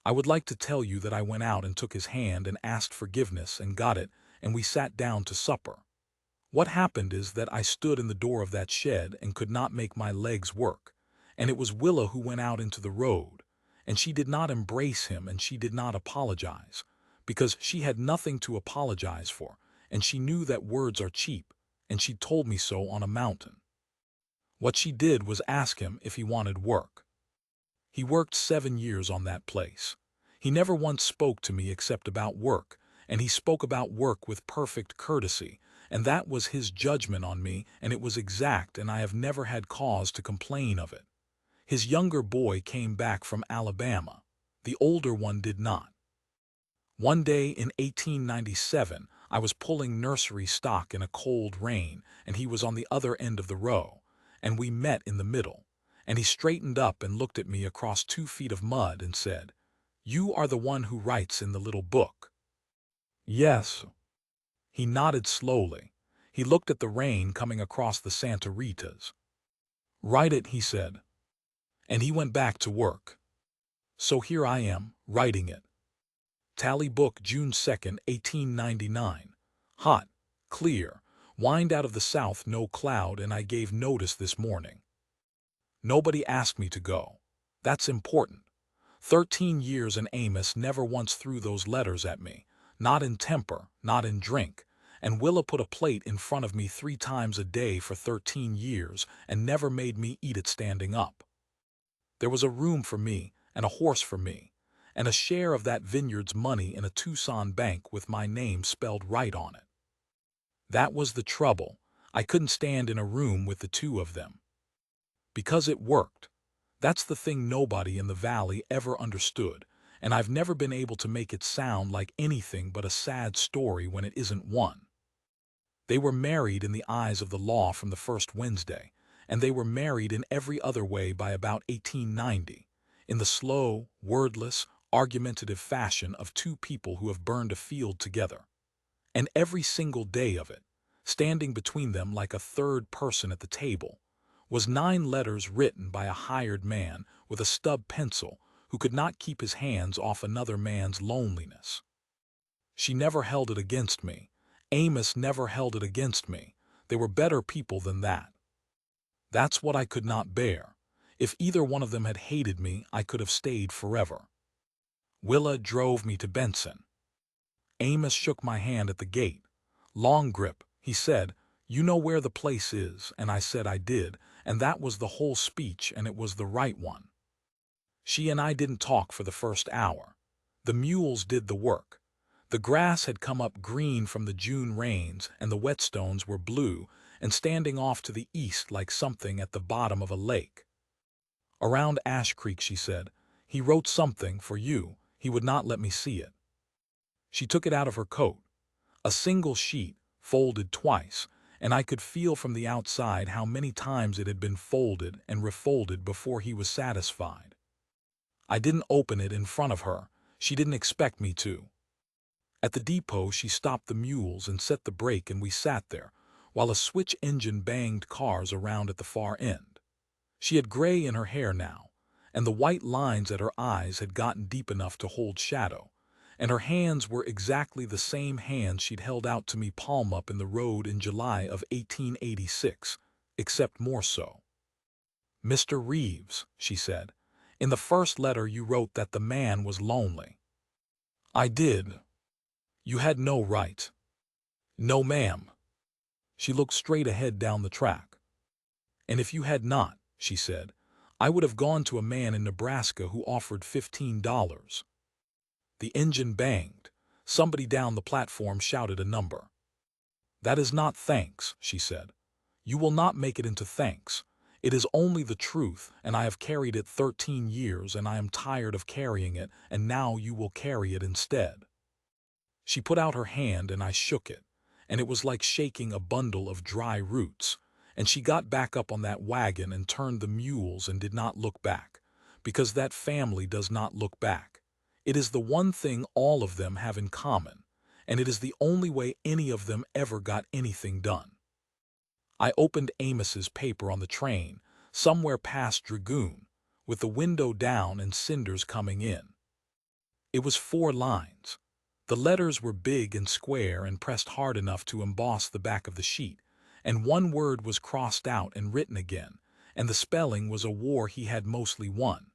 I would like to tell you that I went out and took his hand and asked forgiveness and got it, and we sat down to supper. What happened is that I stood in the door of that shed and could not make my legs work, and it was Willa who went out into the road, and she did not embrace him and she did not apologize, because she had nothing to apologize for, and she knew that words are cheap, and she told me so on a mountain. What she did was ask him if he wanted work. He worked 7 years on that place. He never once spoke to me except about work, and he spoke about work with perfect courtesy, and that was his judgment on me, and it was exact, and I have never had cause to complain of it. His younger boy came back from Alabama. The older one did not. One day in 1897, I was pulling nursery stock in a cold rain, and he was on the other end of the row, and we met in the middle, and he straightened up and looked at me across 2 feet of mud and said, "You are the one who writes in the little book?" "Yes." He nodded slowly. He looked at the rain coming across the Santa Ritas. "Write it," he said. And he went back to work. So here I am, writing it. Tally book, June 2nd, 1899. Hot, clear, wind out of the south, no cloud, and I gave notice this morning. Nobody asked me to go. That's important. 13 years and Amos never once threw those letters at me, not in temper, not in drink, and Willa put a plate in front of me 3 times a day for 13 years and never made me eat it standing up. There was a room for me and a horse for me, and a share of that Vineyard's money in a Tucson bank with my name spelled right on it. That was the trouble. I couldn't stand in a room with the 2 of them. Because it worked. That's the thing nobody in the valley ever understood, and I've never been able to make it sound like anything but a sad story when it isn't one. They were married in the eyes of the law from the first Wednesday, and they were married in every other way by about 1890, in the slow, wordless, argumentative fashion of two people who have burned a field together. And every single day of it, standing between them like a third person at the table, was 9 letters written by a hired man with a stub pencil who could not keep his hands off another man's loneliness. She never held it against me. Amos never held it against me. They were better people than that. That's what I could not bear. If either one of them had hated me, I could have stayed forever. Willa drove me to Benson. Amos shook my hand at the gate. "Long Grip," he said, "you know where the place is," and I said I did, and that was the whole speech, and it was the right one. She and I didn't talk for the first hour. The mules did the work. The grass had come up green from the June rains, and the whetstones were blue and standing off to the east like something at the bottom of a lake. "Around Ash Creek," she said. "He wrote something for you. He would not let me see it." She took it out of her coat. A single sheet, folded twice, and I could feel from the outside how many times it had been folded and refolded before he was satisfied. I didn't open it in front of her. She didn't expect me to. At the depot, she stopped the mules and set the brake, and we sat there, while a switch engine banged cars around at the far end. She had gray in her hair now, and the white lines at her eyes had gotten deep enough to hold shadow, and her hands were exactly the same hands she'd held out to me palm up in the road in July of 1886, except more so. "Mr. Reeves," she said, "in the first letter you wrote that the man was lonely." "I did." "You had no right." "No, ma'am." She looked straight ahead down the track. "And if you had not," she said, "I would have gone to a man in Nebraska who offered $15. The engine banged. Somebody down the platform shouted a number. "That is not thanks," she said. "You will not make it into thanks. It is only the truth, and I have carried it 13 years, and I am tired of carrying it, and now you will carry it instead." She put out her hand, and I shook it, and it was like shaking a bundle of dry roots, and she got back up on that wagon and turned the mules and did not look back, because that family does not look back. It is the one thing all of them have in common, and it is the only way any of them ever got anything done. I opened Amos's paper on the train, somewhere past Dragoon, with the window down and cinders coming in. It was 4 lines. The letters were big and square and pressed hard enough to emboss the back of the sheet, and one word was crossed out and written again, and the spelling was a war he had mostly won.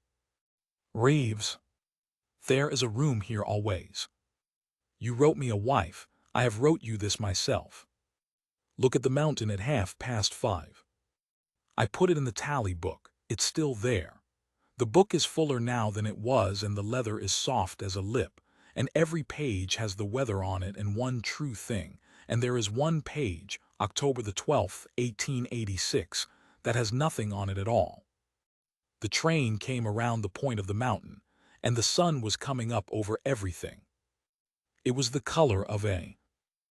"Reeves, there is a room here always. You wrote me a wife. I have wrote you this myself. Look at the mountain at 5:30. I put it in the tally book. It's still there. The book is fuller now than it was, and the leather is soft as a lip, and every page has the weather on it and one true thing, and there is one page, October the 12th, 1886, that has nothing on it at all. The train came around the point of the mountain, and the sun was coming up over everything. It was the color of a